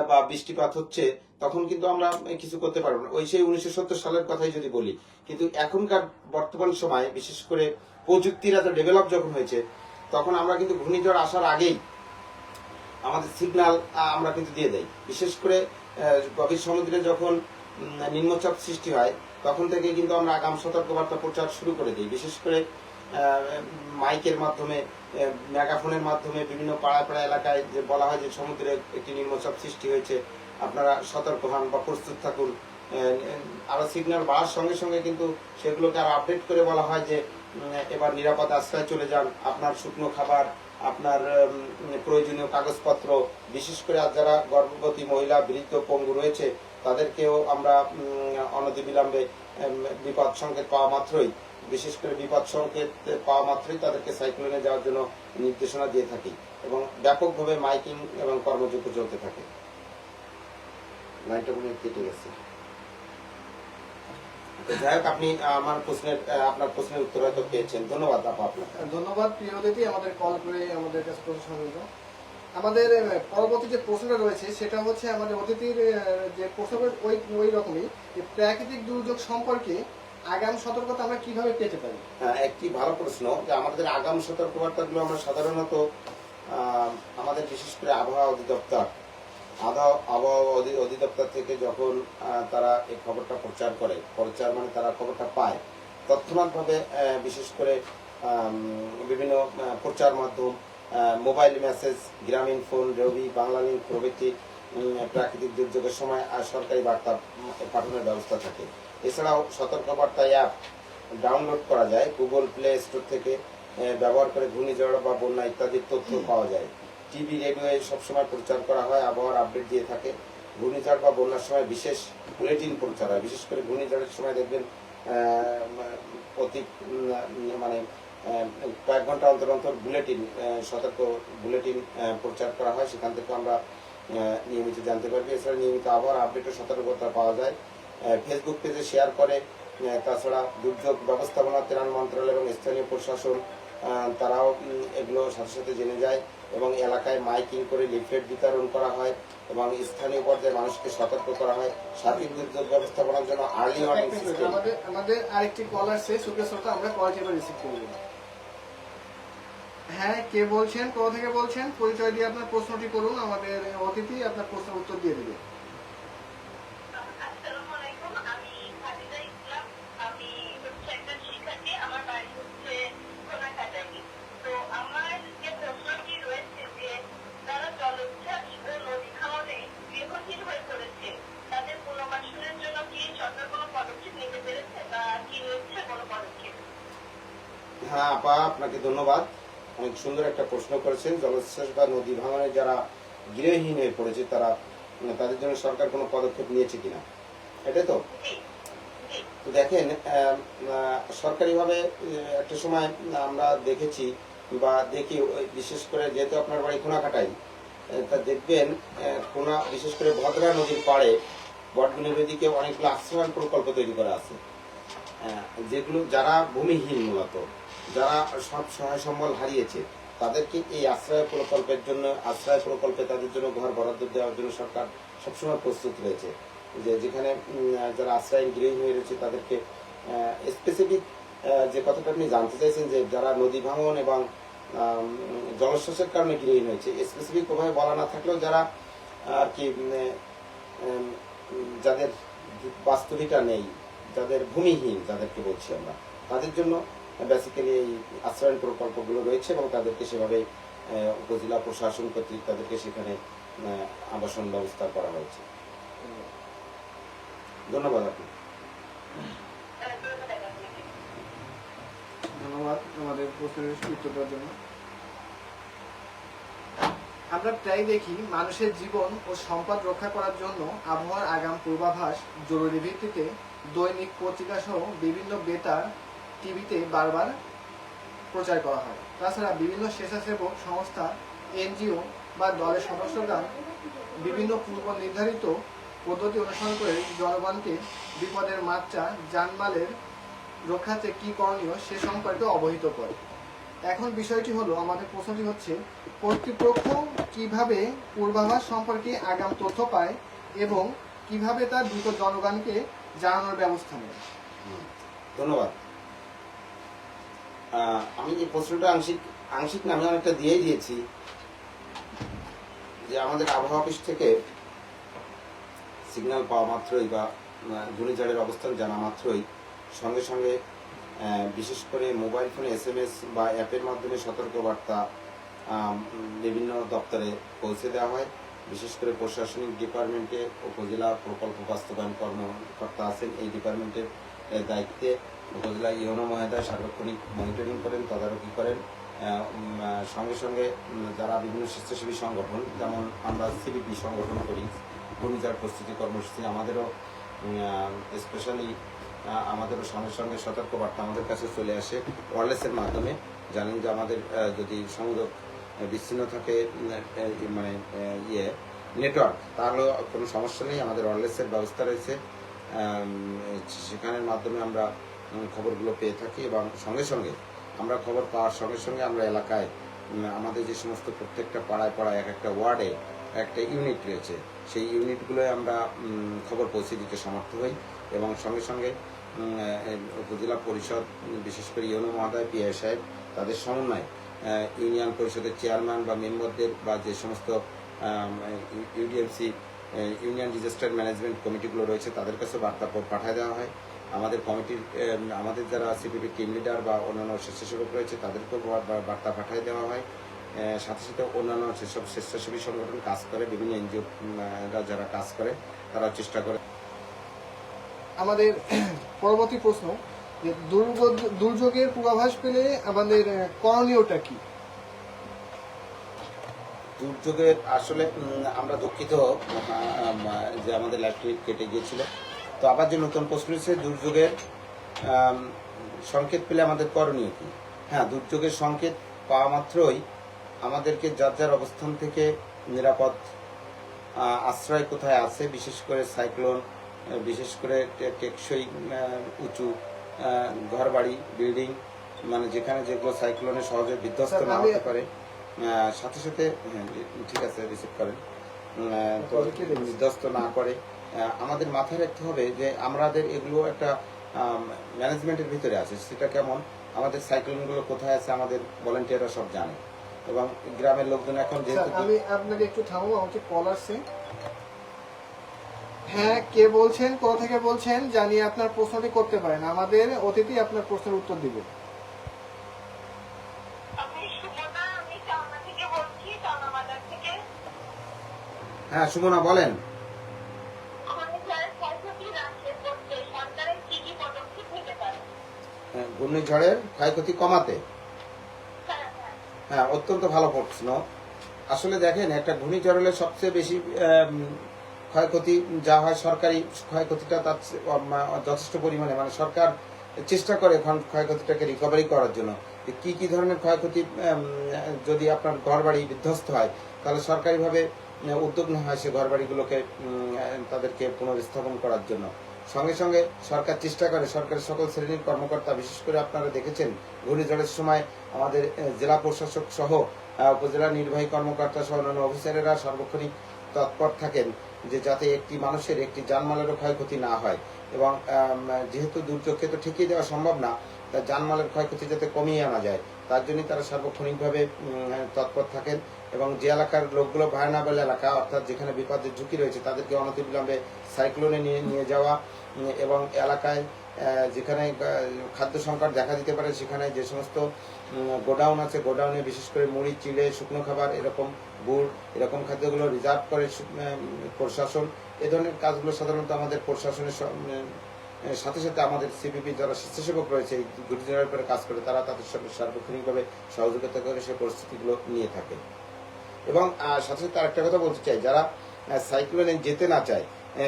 Speaker 2: বা বৃষ্টিপাত হচ্ছে, তখন কিন্তু আমরা কিছু করতে পারবো না। ওই সেই 1970 সালের কথাই যদি বলি, কিন্তু এখনকার বর্তমান সময় বিশেষ করে প্রযুক্তির এত ডেভেলপ যখন হয়েছে, তখন আমরা কিন্তু ঘূর্ণিঝড় আসার আগেই আমাদের সিগন্যাল আমরা কিন্তু দিয়ে দেই। বিশেষ করে গভীর সমুদ্রে যখন নিম্নচাপ সৃষ্টি হয়, তখন থেকে কিন্তু আমরা আগাম সতর্কবার্তা প্রচার শুরু করে দিই। বিশেষ করে মাইকের মাধ্যমে, মেগাফোনের মাধ্যমে বিভিন্ন পাড়ায় পাড়ায় এলাকায় যে বলা হয় যে সমুদ্রে একটি নিম্নচাপ সৃষ্টি হয়েছে, আপনারা সতর্ক হন বা প্রস্তুত থাকুন। আরো সিগন্যাল বাড়ার সঙ্গে সঙ্গে কিন্তু সেগুলোকে আরো আপডেট করে বলা হয় যে এবার নিরাপদ আশ্রয়ে চলে যান, আপনার শুকনো খাবার, আপনার প্রয়োজনীয় কাগজপত্র, বিশেষ করে আজ যারা গর্ভবতী মহিলা, বৃদ্ধ, পঙ্গু রয়েছে, তাদেরকেও আমরা অনতিবিলম্বে বিপদ সংকেত পাওয়া মাত্রই, বিশেষ করে বিপদ সংকেত পাওয়া মাত্রই তাদেরকে সাইক্লোনে যাওয়ার জন্য নির্দেশনা দিয়ে থাকি এবং ব্যাপকভাবে মাইকিং এবং কর্মযোগ্য চলতে থাকে। লাইনটা মনে কেটে গেছে। যাই হোক, আপনি আমার প্রশ্নের আপনার প্রশ্নের উত্তর হয়তো পেয়েছেন। ধন্যবাদ আপা আপনাকে।
Speaker 1: ধন্যবাদ প্রিয় অতিথি, আমাদের কল করে আমাদের কাছে প্রশ্ন সংগ্রহ। আমাদের পরবর্তী যে প্রশ্নটা রয়েছে সেটা হচ্ছে আমাদের অতিথির যে প্রশ্নটা ওই রকমই, যে প্রাকৃতিক দুর্যোগ সম্পর্কে আগাম সতর্কতা আমরা কিভাবে পেতে পারি।
Speaker 2: একটি ভালো প্রশ্ন, যে আমাদের আগাম সতর্কবার্তাগুলো আমরা সাধারণত আমাদের বিশেষ করে আবহাওয়া অধিদপ্তর থেকে যখন তারা এই খবরটা প্রচার করে, মানে তারা খবরটা পায় তৎক্ষণাৎ ভাবে, বিশেষ করে বিভিন্ন প্রচার মাধ্যম, মোবাইল মেসেজ, গ্রামীণ ফোন, রবি, বাংলালিংক প্রভৃতি প্রাকৃতিক দুর্যোগের সময় সরকারি বার্তা পাঠানোর ব্যবস্থা থাকে। এছাড়াও সতর্কবার্তা অ্যাপ ডাউনলোড করা যায় গুগল প্লে স্টোর থেকে, ব্যবহার করে ঘূর্ণিঝড় বা বন্যা ইত্যাদির তথ্য পাওয়া যায়। টিভি, রেডিওয়ে সবসময় প্রচার করা হয়, আবহাওয়ার আপডেট দিয়ে থাকে। ঘূর্ণিঝড় বা বন্যার সময় বিশেষ বুলেটিন প্রচার হয়। বিশেষ করে ঘূর্ণিঝড়ের সময় দেখবেন প্রতি মানে কয়েক ঘন্টা অন্তর অন্তর বুলেটিন, সতর্ক বুলেটিন প্রচার করা হয়, সেখান থেকে আমরা নিয়মিত জানতে পারবি। এছাড়া নিয়মিত আবহাওয়ার আপডেট ও সতর্কতা পাওয়া যায়। ফেসবুক পেজে শেয়ার করে। তাছাড়া দুর্যোগ ব্যবস্থাপনা, ত্রাণ মন্ত্রণালয় এবং স্থানীয় প্রশাসন তারাও এগুলো সাথে সাথে জেনে যায় এবং এলাকায় মাইকিং করে লিফলেট বিতরণ করা হয় এবং স্থানীয় পর্যায়ে মানুষকে সতর্ক করা হয়। সার্বিক দুর্যোগ ব্যবস্থাপনার জন্য আর্লি ওয়ার্নিং সিস্টেম।
Speaker 1: আমাদের আরেকটি কল আসছে, সুপ্রিয় শ্রোতা, আমরা কলটি এবার রিসিভ করব। হ্যাঁ, কে বলছেন, কোথা থেকে বলছেন, পরিচয় দিয়ে আপনার প্রশ্নটি করুন, আমাদের অতিথি আপনার প্রশ্নের উত্তর দিয়ে দেবে।
Speaker 2: হ্যাঁ আপা, আপনাকে ধন্যবাদ, অনেক সুন্দর একটা প্রশ্ন করেছেন। জলোচ্ছ্বাস বা নদী ভাঙনে যারা গৃহহীন হয়ে পড়েছে, তাদের জন্য সরকার কোনো পদক্ষেপ নিয়েছে কিনা, এটাই তো। দেখেন, সরকারিভাবে একটা সময় আমরা দেখেছি বা দেখি, বিশেষ করে যেহেতু আপনার বাড়ি কোনাকাটাই, তা দেখবেন কোনা, বিশেষ করে ভদ্রা নদীর পাড়ে বটগুলির ওইদিকে অনেকগুলো আশ্রয় প্রকল্প তৈরি করা আছে, যেগুলো যারা ভূমিহীন, মূলত যারা সব সহায় সম্বল হারিয়েছে, তাদেরকে এই আশ্রয় প্রকল্পে তাদের জন্য ঘর বরাদ্দ দেওয়ার জন্য সরকার সবসময় প্রস্তুত রয়েছে। যেখানে যারা আশ্রয় গৃহহীন হয়ে রয়েছে তাদেরকে স্পেসিফিক যে কথাটা আপনি জানতে চাইছেন, যে যারা নদী ভাঙন এবং জলস্রোতের কারণে গৃহহীন হয়েছে, স্পেসিফিক ভাবে বলা না থাকলেও যারা আর কি যাদের বাস্তবিকতা নেই, যাদের ভূমিহীন, যাদেরকে বলছি আমরা, তাদের জন্য বেসিক্যালি এই আশ্রয়ণ প্রকল্পগুলো রয়েছে এবং তাদেরকে সেভাবে উপজেলা প্রশাসন কর্তৃক তাদেরকে সেখানে আবাসন ব্যবস্থা করা হয়েছে। ধন্যবাদ আপনি।
Speaker 1: ধন্যবাদ আমাদের প্রশ্নের উত্তর দেওয়ার জন্য। আমরা প্রায় দেখি মানুষের জীবন ও সম্পদ রক্ষা করার জন্য আবহাওয়ার আগাম পূর্বাভাস জরুরি ভিত্তিতে দৈনিক পত্রিকা সহ বিভিন্ন বেতার, টিভিতে বারবার প্রচার করা হয়। তাছাড়া বিভিন্ন স্বেচ্ছাসেবক সংস্থা, এনজিও বা দলের সদস্যরা বিভিন্ন পূর্ব নির্ধারিত পদ্ধতি অনুসরণ করে জনগণকে বিপদের মাত্রা জানমালের রক্ষাতে কি করণীয় সে সম্পর্কে অবহিত করে। এখন বিষয়টি হলো, আমাদের প্রশ্নটি হচ্ছে, কর্তৃপক্ষ কিভাবে পূর্বাভাস সম্পর্কে আগাম তথ্য পায় এবং কিভাবে তা দ্রুত জনগণকে জানানোর ব্যবস্থা নেয়?
Speaker 2: ধন্যবাদ। আমি এই প্রশ্নটা আংশিক না, আমি অনেকটা দিয়েই দিয়েছি, যে আমাদের আবহাওয়া অফিস থেকে সিগন্যাল পাওয়া মাত্রই বা ঘূর্ণিঝড়ের অবস্থান জানা মাত্রই সঙ্গে সঙ্গে বিশেষ করে মোবাইল ফোনে SMS বা অ্যাপের মাধ্যমে সতর্কবার্তা বিভিন্ন দপ্তরে পৌঁছে দেওয়া হয়। বিশেষ করে প্রশাসনিক ডিপার্টমেন্টে উপজেলা প্রকল্প বাস্তবায়ন কর্মকর্তা আছেন, এই ডিপার্টমেন্টের দায়িত্বে উপজেলা ইউনো মহোদয় সার্বক্ষণিক মনিটরিং করেন, তদারকি করেন। সঙ্গে সঙ্গে যারা বিভিন্ন স্বেচ্ছাসেবী সংগঠন, যেমন আমরা CPP সংগঠন করি, ঘূর্ণিঝড় প্রস্তুতি কর্মসূচি, আমাদেরও স্পেশালি আমাদেরও সঙ্গে সঙ্গে সতর্কবার্তা আমাদের কাছে চলে আসে ওয়্যারলেসের মাধ্যমে। জানেন যে আমাদের যদি সংযোগ বিচ্ছিন্ন থাকে, মানে নেটওয়ার্ক, তাহলে কোনো সমস্যা নেই, আমাদের ওয়্যারলেসের ব্যবস্থা রয়েছে। সেখানের মাধ্যমে আমরা খবরগুলো পেয়ে থাকি এবং সঙ্গে সঙ্গে আমরা খবর পাওয়ার সঙ্গে সঙ্গে আমরা এলাকায় আমাদের যে সমস্ত প্রত্যেকটা পাড়ায় পাড়ায় এক একটা ওয়ার্ডে একটা ইউনিট রয়েছে, সেই ইউনিটগুলোয় আমরা খবর পৌঁছে দিতে সমর্থ হই এবং সঙ্গে সঙ্গে উপজেলা পরিষদ, বিশেষ করে ইউনো মহোদয়, PI সাহেব, তাদের সমন্বয়ে ইউনিয়ন পরিষদের চেয়ারম্যান বা মেম্বারদের বা যে সমস্ত UDMC ইউনিয়ন ডিজাস্টার ম্যানেজমেন্ট কমিটিগুলো রয়েছে তাদের কাছে বার্তা পাঠিয়ে দেওয়া হয়। আমাদের কমিটির আমাদের যারা CPP টিম লিডার বা অন্যান্য স্বেচ্ছাসেবক রয়েছে তাদেরকেও বার্তা পাঠিয়ে দেওয়া হয়। সাথে সাথে অন্যান্য যেসব স্বেচ্ছাসেবী সংগঠন কাজ করে, বিভিন্ন NGO যারা কাজ করে, তারা চেষ্টা করে।
Speaker 1: আমাদের পরবর্তী প্রশ্ন, যে দুর্যোগের পূর্বাভাস পেলে আমাদের করণীয়টা কি?
Speaker 2: দুর্যোগের আসলে আমরা দুঃখিত যে আমাদের লাইভটি কেটে গিয়েছিল, তো আবার যে নতুন প্রশ্ন হচ্ছে দুর্যোগের সংকেত পেলে আমাদের করণীয় কি। হ্যাঁ, দুর্যোগের সংকেত পাওয়া মাত্রই আমাদেরকে যার যার অবস্থান থেকে নিরাপদ আশ্রয় কোথায় আছে, বিশেষ করে সাইক্লোন, বিশেষ করে টেকসই উঁচু ঘরবাড়ি, বিল্ডিং, মানে যেখানে যেগুলো সাইক্লোনে সহজে বিধ্বস্ত না হতে পারে, সাথে সাথে ঠিক আছে রিসিভ করেন, তো বিধ্বস্ত না করে আমাদের মাথায় রাখতে হবে যে আমাদের এগুলো একটা ম্যানেজমেন্টের ভিতরে আছে। সেটা কেমন, আমাদের সাইক্লোনগুলো কোথায় আছে আমাদের ভলান্টিয়াররা সব জানে এবং গ্রামের লোকজন এখন যেহেতু।
Speaker 1: আমি আপনাকে একটু থামবো, আমাকে কল আসছে। হ্যাঁ, কে বলছেন, কোথা থেকে বলছেন জানিয়ে আপনার প্রশ্নটি করতে পারেন, আমাদের অতিথি আপনার প্রশ্নের উত্তর দিবে।
Speaker 2: হ্যাঁ সুমনা বলেন। ঘূর্ণিঝড়ের ক্ষয়ক্ষতি কমাতে, হ্যাঁ অত্যন্ত ভালো প্রশ্ন। আসলে দেখেন, একটা ঘূর্ণিঝড় হলে সবচেয়ে বেশি ক্ষয়ক্ষতি যা হয় সরকারি ক্ষয়ক্ষতিটা তার যথেষ্ট পরিমাণে, মানে সরকার চেষ্টা করে ক্ষয়ক্ষতিটাকে রিকভারি করার জন্য। কি কি ধরনের ক্ষয়ক্ষতি, যদি আপনার ঘরবাড়ি বিধ্বস্ত হয় তাহলে সরকারিভাবে উদ্যোগ নেওয়া হয় সে ঘরবাড়িগুলোকে তাদেরকে পুনর্স্থাপন করার জন্য। সঙ্গে সঙ্গে সরকার চেষ্টা করে, সরকারের সকল শ্রেণীর কর্মকর্তা, বিশেষ করে আপনারা দেখেছেন ঘূর্ণিঝড়ের সময় আমাদের জেলা প্রশাসক সহ উপজেলা নির্বাহী কর্মকর্তা সহ অন্যান্য অফিসারেরা সার্বক্ষণিক তৎপর থাকেন যে যাতে একটি মানুষের, একটি জানমালেরও ক্ষয়ক্ষতি না হয় এবং যেহেতু দুর্যোগকে তো ঠেকিয়ে দেওয়া সম্ভব না, তা জানমালের ক্ষয়ক্ষতি যাতে কমিয়ে আনা যায় তার জন্য তারা সার্বক্ষণিকভাবে তৎপর থাকেন এবং যে এলাকার লোকগুলো ভায়ানাবল এলাকা, অর্থাৎ যেখানে বিপদের ঝুঁকি রয়েছে, তাদেরকে অনতিবিলম্বে সাইক্লোনে নিয়ে যাওয়া এবং এলাকায় যেখানে খাদ্য সংকট দেখা দিতে পারে সেখানে যে সমস্ত গোডাউন আছে, গোডাউনে বিশেষ করে মুড়ি, চিড়ে, শুকনো খাবার, এরকম গুড়, এরকম খাদ্যগুলো রিজার্ভ করে প্রশাসন। এ ধরনের কাজগুলো সাধারণত আমাদের প্রশাসনের সাথে সাথে আমাদের CPP যারা স্বেচ্ছাসেবক রয়েছে এই ঘূর্ণিঝড়ের উপরে কাজ করে, তারা তাদের সঙ্গে সার্বক্ষণিকভাবে সহযোগিতা করে সেই পরিস্থিতিগুলো নিয়ে থাকে। এবং সাথে সাথে আরেকটা কথা বলতে চাই, যারা সাইক্লোনে যেতে না চায়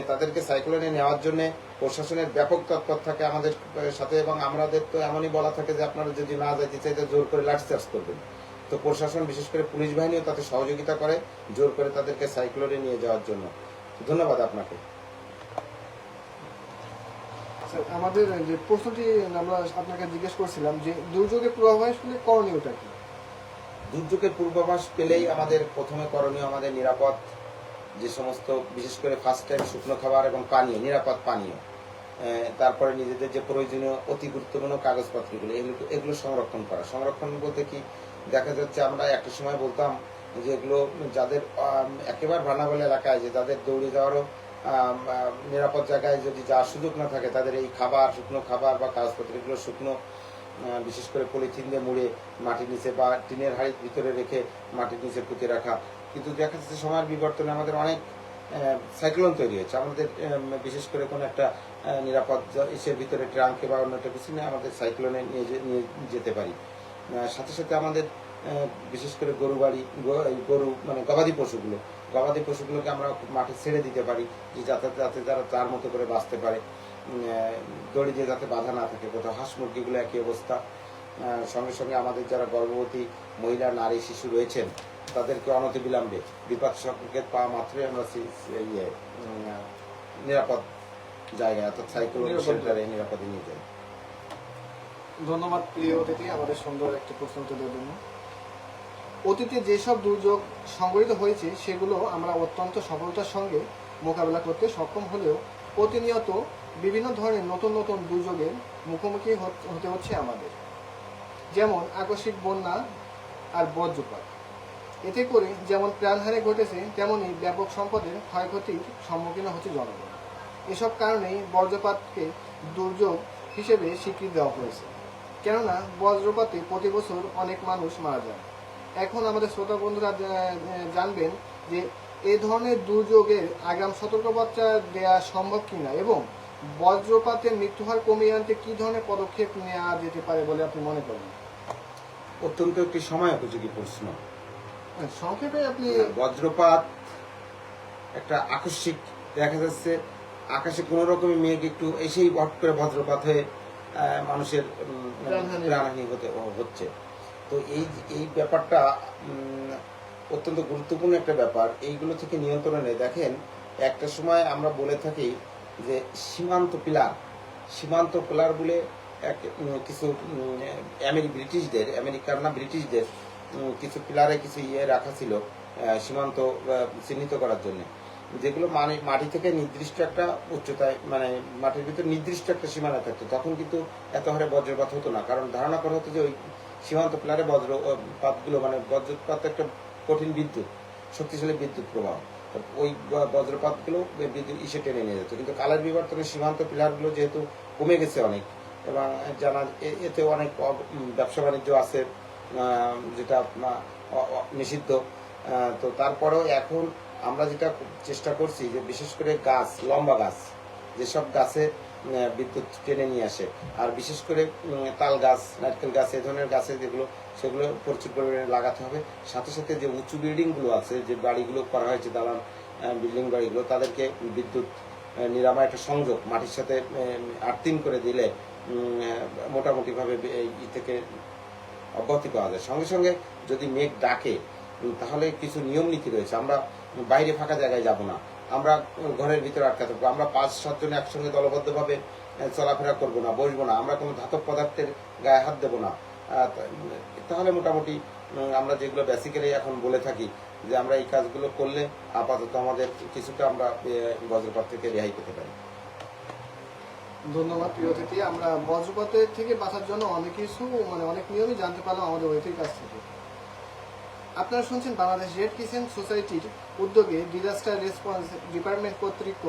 Speaker 2: তাদেরকে সাইক্লোনে নেওয়ার জন্য প্রশাসনের ব্যাপক তৎপর থাকে আমাদের সাথে এবং আমাদের তো এমনই বলা থাকে যে আপনারা যদি না যাইতে চাইতে জোর করে লাঠিচার্জ করবেন। তো প্রশাসন বিশেষ করে পুলিশ বাহিনীও তাতে সহযোগিতা করে, জোর করে তাদেরকে সাইক্লোনে নিয়ে যাওয়ার জন্য। ধন্যবাদ আপনাকে।
Speaker 1: স্যার, আমাদের যে প্রশ্নটি আমরা আপনাকে জিজ্ঞেস করছিলাম যে দুর্যোগের পূর্বাভাস পেলে করণীয়টা কি?
Speaker 2: দুর্যোগের পূর্বাভাস পেলেই আমাদের প্রথমে করণীয় আমাদের নিরাপদ যে সমস্ত, বিশেষ করে ফার্স্ট টাইম শুকনো খাবার এবং পানীয়, নিরাপদ পানীয়, তারপরে নিজেদের যে প্রয়োজনীয় অতি গুরুত্বপূর্ণ কাগজপত্রগুলো এগুলো সংরক্ষণ করা। সংরক্ষণ বলতে কি, দেখা যাচ্ছে আমরা একটা সময় বলতাম যে এগুলো যাদের একেবারে ভার্নাবল এলাকায়, যে যাদের দৌড়ে যাওয়ারও নিরাপদ জায়গায় যদি যাওয়ার সুযোগ না থাকে, তাদের এই খাবার, শুকনো খাবার বা কাগজপত্র এগুলো শুকনো, বিশেষ করে পলিথিন দিয়ে মুড়ে মাটির নিচে বা টিনের হাড়ির ভিতরে রেখে মাটির নিচে পুঁতে রাখা। কিন্তু দেখা যাচ্ছে সময়ের বিবর্তনে আমাদের অনেক সাইক্লোন তৈরি হয়েছে। আমাদের বিশেষ করে কোনো একটা নিরাপদ ইসের ভিতরে ট্রাঙ্কে বা অন্য একটা কিছু নিয়ে আমাদের সাইক্লোনে নিয়ে যেতে পারি। সাথে সাথে আমাদের বিশেষ করে গরু মানে গবাদি পশুগুলোকে আমরা মাঠে ছেড়ে দিতে পারি, যে যাতে তারা তার মতো করে বাঁচতে পারে, দড়ি দিয়ে যাতে বাধা না থাকে কোথাও। হাঁস মুরগিগুলো একই অবস্থা। সঙ্গে সঙ্গে আমাদের যারা গর্ভবতী মহিলা, নারী, শিশু রয়েছেন তাদেরকে অনতিবিলম্বে বিপদ সংকেত পাওয়া মাত্রই আমরা নিরাপদ জায়গায় অর্থাৎ সাইক্লোন শেল্টারে নিরাপদে নিয়ে যাই।
Speaker 1: ধন্যবাদ প্রিয় অতিথি আমাদের সুন্দর একটি প্রশ্ন উত্তরের জন্য। অতীতে যেসব দুর্যোগ সংঘটিত হয়েছে সেগুলো আমরা অত্যন্ত সফলতার সঙ্গে মোকাবেলা করতে সক্ষম হলেও প্রতিনিয়ত বিভিন্ন ধরনের নতুন নতুন দুর্যোগের মুখোমুখি হতে হচ্ছে আমাদের, যেমন আকস্মিক বন্যা আর বজ্রপাত। এতে করে যেমন প্রাণহানি ঘটেছে, তেমনি ব্যাপক সম্পদের ক্ষয়ক্ষতির সম্মুখীন হচ্ছে জনগণ। এসব কারণেই বজ্রপাতকে দুর্যোগ হিসেবে স্বীকৃতি দেওয়া হয়েছে, কেননা বজ্রপাতে প্রতি বছর অনেক মানুষ মারা যায়। এখন আমাদের শ্রোতা বন্ধুরা জানবেন যে এই ধরনের দুর্যোগের আগাম সতর্কবার্তা দেওয়া সম্ভব কিনা এবং বজ্রপাতের মৃত্যুহার কমিয়ে আনতে কি ধরনের পদক্ষেপ নেওয়া যেতে পারে বলে আপনি মনে করেন?
Speaker 2: অত্যন্ত একটি সময় উপযোগী প্রশ্ন।
Speaker 1: সংক্ষেপে আপনি।
Speaker 2: বজ্রপাত একটা আকস্মিক, দেখা যাচ্ছে আকাশে কোনো রকমের মেঘ একটু এসেই হট করে বজ্রপাত হয়ে মানুষের প্রাণহানি হচ্ছে। তো এই ব্যাপারটা অত্যন্ত গুরুত্বপূর্ণ একটা ব্যাপার। এইগুলো থেকে নিয়ন্ত্রণে দেখেন, একটা সময় আমরা বলে থাকি যে সীমান্ত পিলার বলে কিছু ব্রিটিশদের কিছু পিলারে কিছু রাখা ছিল সীমান্ত চিহ্নিত করার জন্য, যেগুলো মানে মাটি থেকে নির্দিষ্ট একটা উচ্চতায়, মানে মাটির ভিতরে নির্দিষ্ট একটা সীমানা থাকতো। তখন কিন্তু এত হারে বজ্রপাত হতো না, কারণ ধারণা করা হতো যে ওই সীমান্ত পিলারে বজ্রপাতগুলো, মানে বজ্রপাত একটা কঠিন বিদ্যুৎ, শক্তিশালী বিদ্যুৎ প্রবাহ, ওই বজ্রপাতগুলো বিদ্যুৎ ইসে টেনে নিয়ে যেত। কিন্তু কালের বিবর্তনে সীমান্ত পিলারগুলো যেহেতু কমে গেছে অনেক, এবং জানা এতে অনেক ব্যবসা বাণিজ্য আছে যেটা নিষিদ্ধ। তো তারপরেও এখন আমরা যেটা চেষ্টা করছি যে বিশেষ করে গাছ, লম্বা গাছ, যেসব গাছে বিদ্যুৎ টেনে নিয়ে আসে, আর বিশেষ করে তাল গাছ, নারকেল গাছ, এই ধরনের গাছে যেগুলো, সেগুলো প্রচুর পরিমাণে লাগাতে হবে। সাথে সাথে যে উঁচু বিল্ডিংগুলো আছে, যে বাড়িগুলো করা হয়েছে, দালান বিল্ডিং বাড়িগুলো, তাদেরকে বিদ্যুৎ নিরাময় একটা সংযোগ মাটির সাথে আর্থিং করে দিলে মোটামুটিভাবে এই থেকে অব্যাহতি পাওয়া যায়। সঙ্গে সঙ্গে যদি মেঘ ডাকে, তাহলে কিছু নিয়ম নীতি রয়েছে। আমরা বাইরে ফাঁকা জায়গায় যাব না, আমরা ঘরের ভিতরে আটকা থাকবো, আমরা 5-7 জন একসঙ্গে দলবদ্ধভাবে চলাফেরা করবো না, বসবো না, আমরা কোনো ধাতব পদার্থের গায়ে হাত দেবো না। তাহলে মোটামুটি আমরা যেগুলো বেসিক্যালি এখন বলে থাকি যে আমরা এই কাজগুলো করলে আপাতত আমাদের কিছুটা আমরা বজ্রপাত থেকে রেহাই পেতে পারি।
Speaker 1: ধন্যবাদ প্রিয় অতিথি। আমরা বজ্রপাতের থেকে বাঁচার জন্য অনেক কিছু, অনেক নিয়মই জানতে পারলাম আমাদের অতিথির কাছ থেকে। আপনারা শুনছেন বাংলাদেশ রেড ক্রিসেন্ট সোসাইটির উদ্যোগে ডিজাস্টার রেসপন্স ডিপার্টমেন্ট কর্তৃক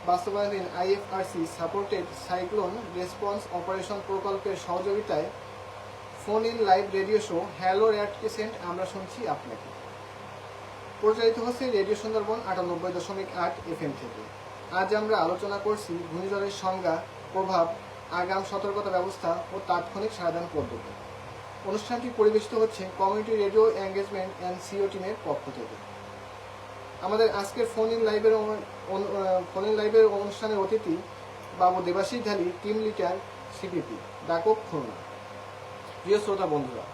Speaker 1: বাস্তবায়ন IFRC supported cyclone response operation প্রকল্পের সহযোগিতায় phone in live radio show hello red crescent আমরা শুনছি আপনাকে, প্রচারিত হচ্ছে রেডিও সুন্দরবন 98.8 FM থেকে। আজ আমরা আলোচনা করছি ঘূর্ণিঝড়ের সংজ্ঞা, প্রভাব, আগাম সতর্কতা ব্যবস্থা ও তাৎক্ষণিক সমাধান পদ্ধতি। অনুষ্ঠানটি পরিবেশিত হচ্ছে community radio engagement and CO টিমের পক্ষ থেকে। আমাদের আজকের ফোন ইন লাইভের অনুষ্ঠানের অতিথি বাবু দেবাশিস ঢালি, টিম লিডার CPP, ডাকক, খুলনা। প্রিয় শ্রোতা বন্ধুরা,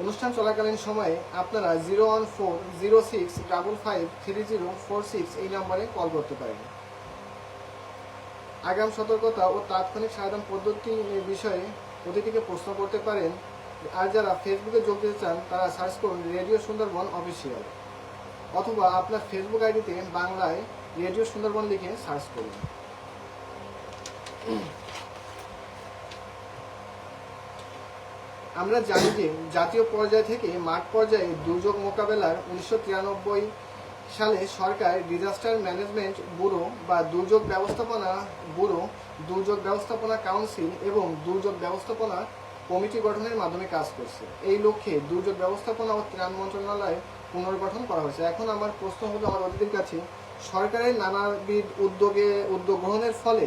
Speaker 1: অনুষ্ঠান চলাকালীন সময়ে আপনারা 01406553046 এই নম্বরে কল করতে পারেন। আগাম সতর্কতা ও তাৎক্ষণিক সমাধান পদ্ধতি বিষয়ে অতিথিকে প্রশ্ন করতে পারেন। আর যারা ফেসবুকে যোগ দিতে চান তারা সার্চ করুন রেডিও সুন্দরবন অফিসিয়াল, অথবা আপনার ফেসবুক আইডিতে বাংলায় রেডিও সুন্দরবন লিখে সার্চ করুন। আমরা জানি যে জাতীয় পর্যায় থেকে মাঠ পর্যায়ে দুর্যোগ মোকাবেলার 1993 সালে সরকার ডিজাস্টার ম্যানেজমেন্ট ব্যুরো বা দুর্যোগ ব্যবস্থাপনা ব্যুরো, দুর্যোগ ব্যবস্থাপনা কাউন্সিল এবং দুর্যোগ ব্যবস্থাপনা কমিটি গঠনের মাধ্যমে কাজ করছে। এই লক্ষ্যে দুর্যোগ ব্যবস্থাপনা ও ত্রাণ মন্ত্রণালয় পুনর্গঠন করা হয়েছে। এখন আমার প্রশ্ন হলো আমার অতিথির কাছে, সরকারের নানাবিধ উদ্যোগ গ্রহণের ফলে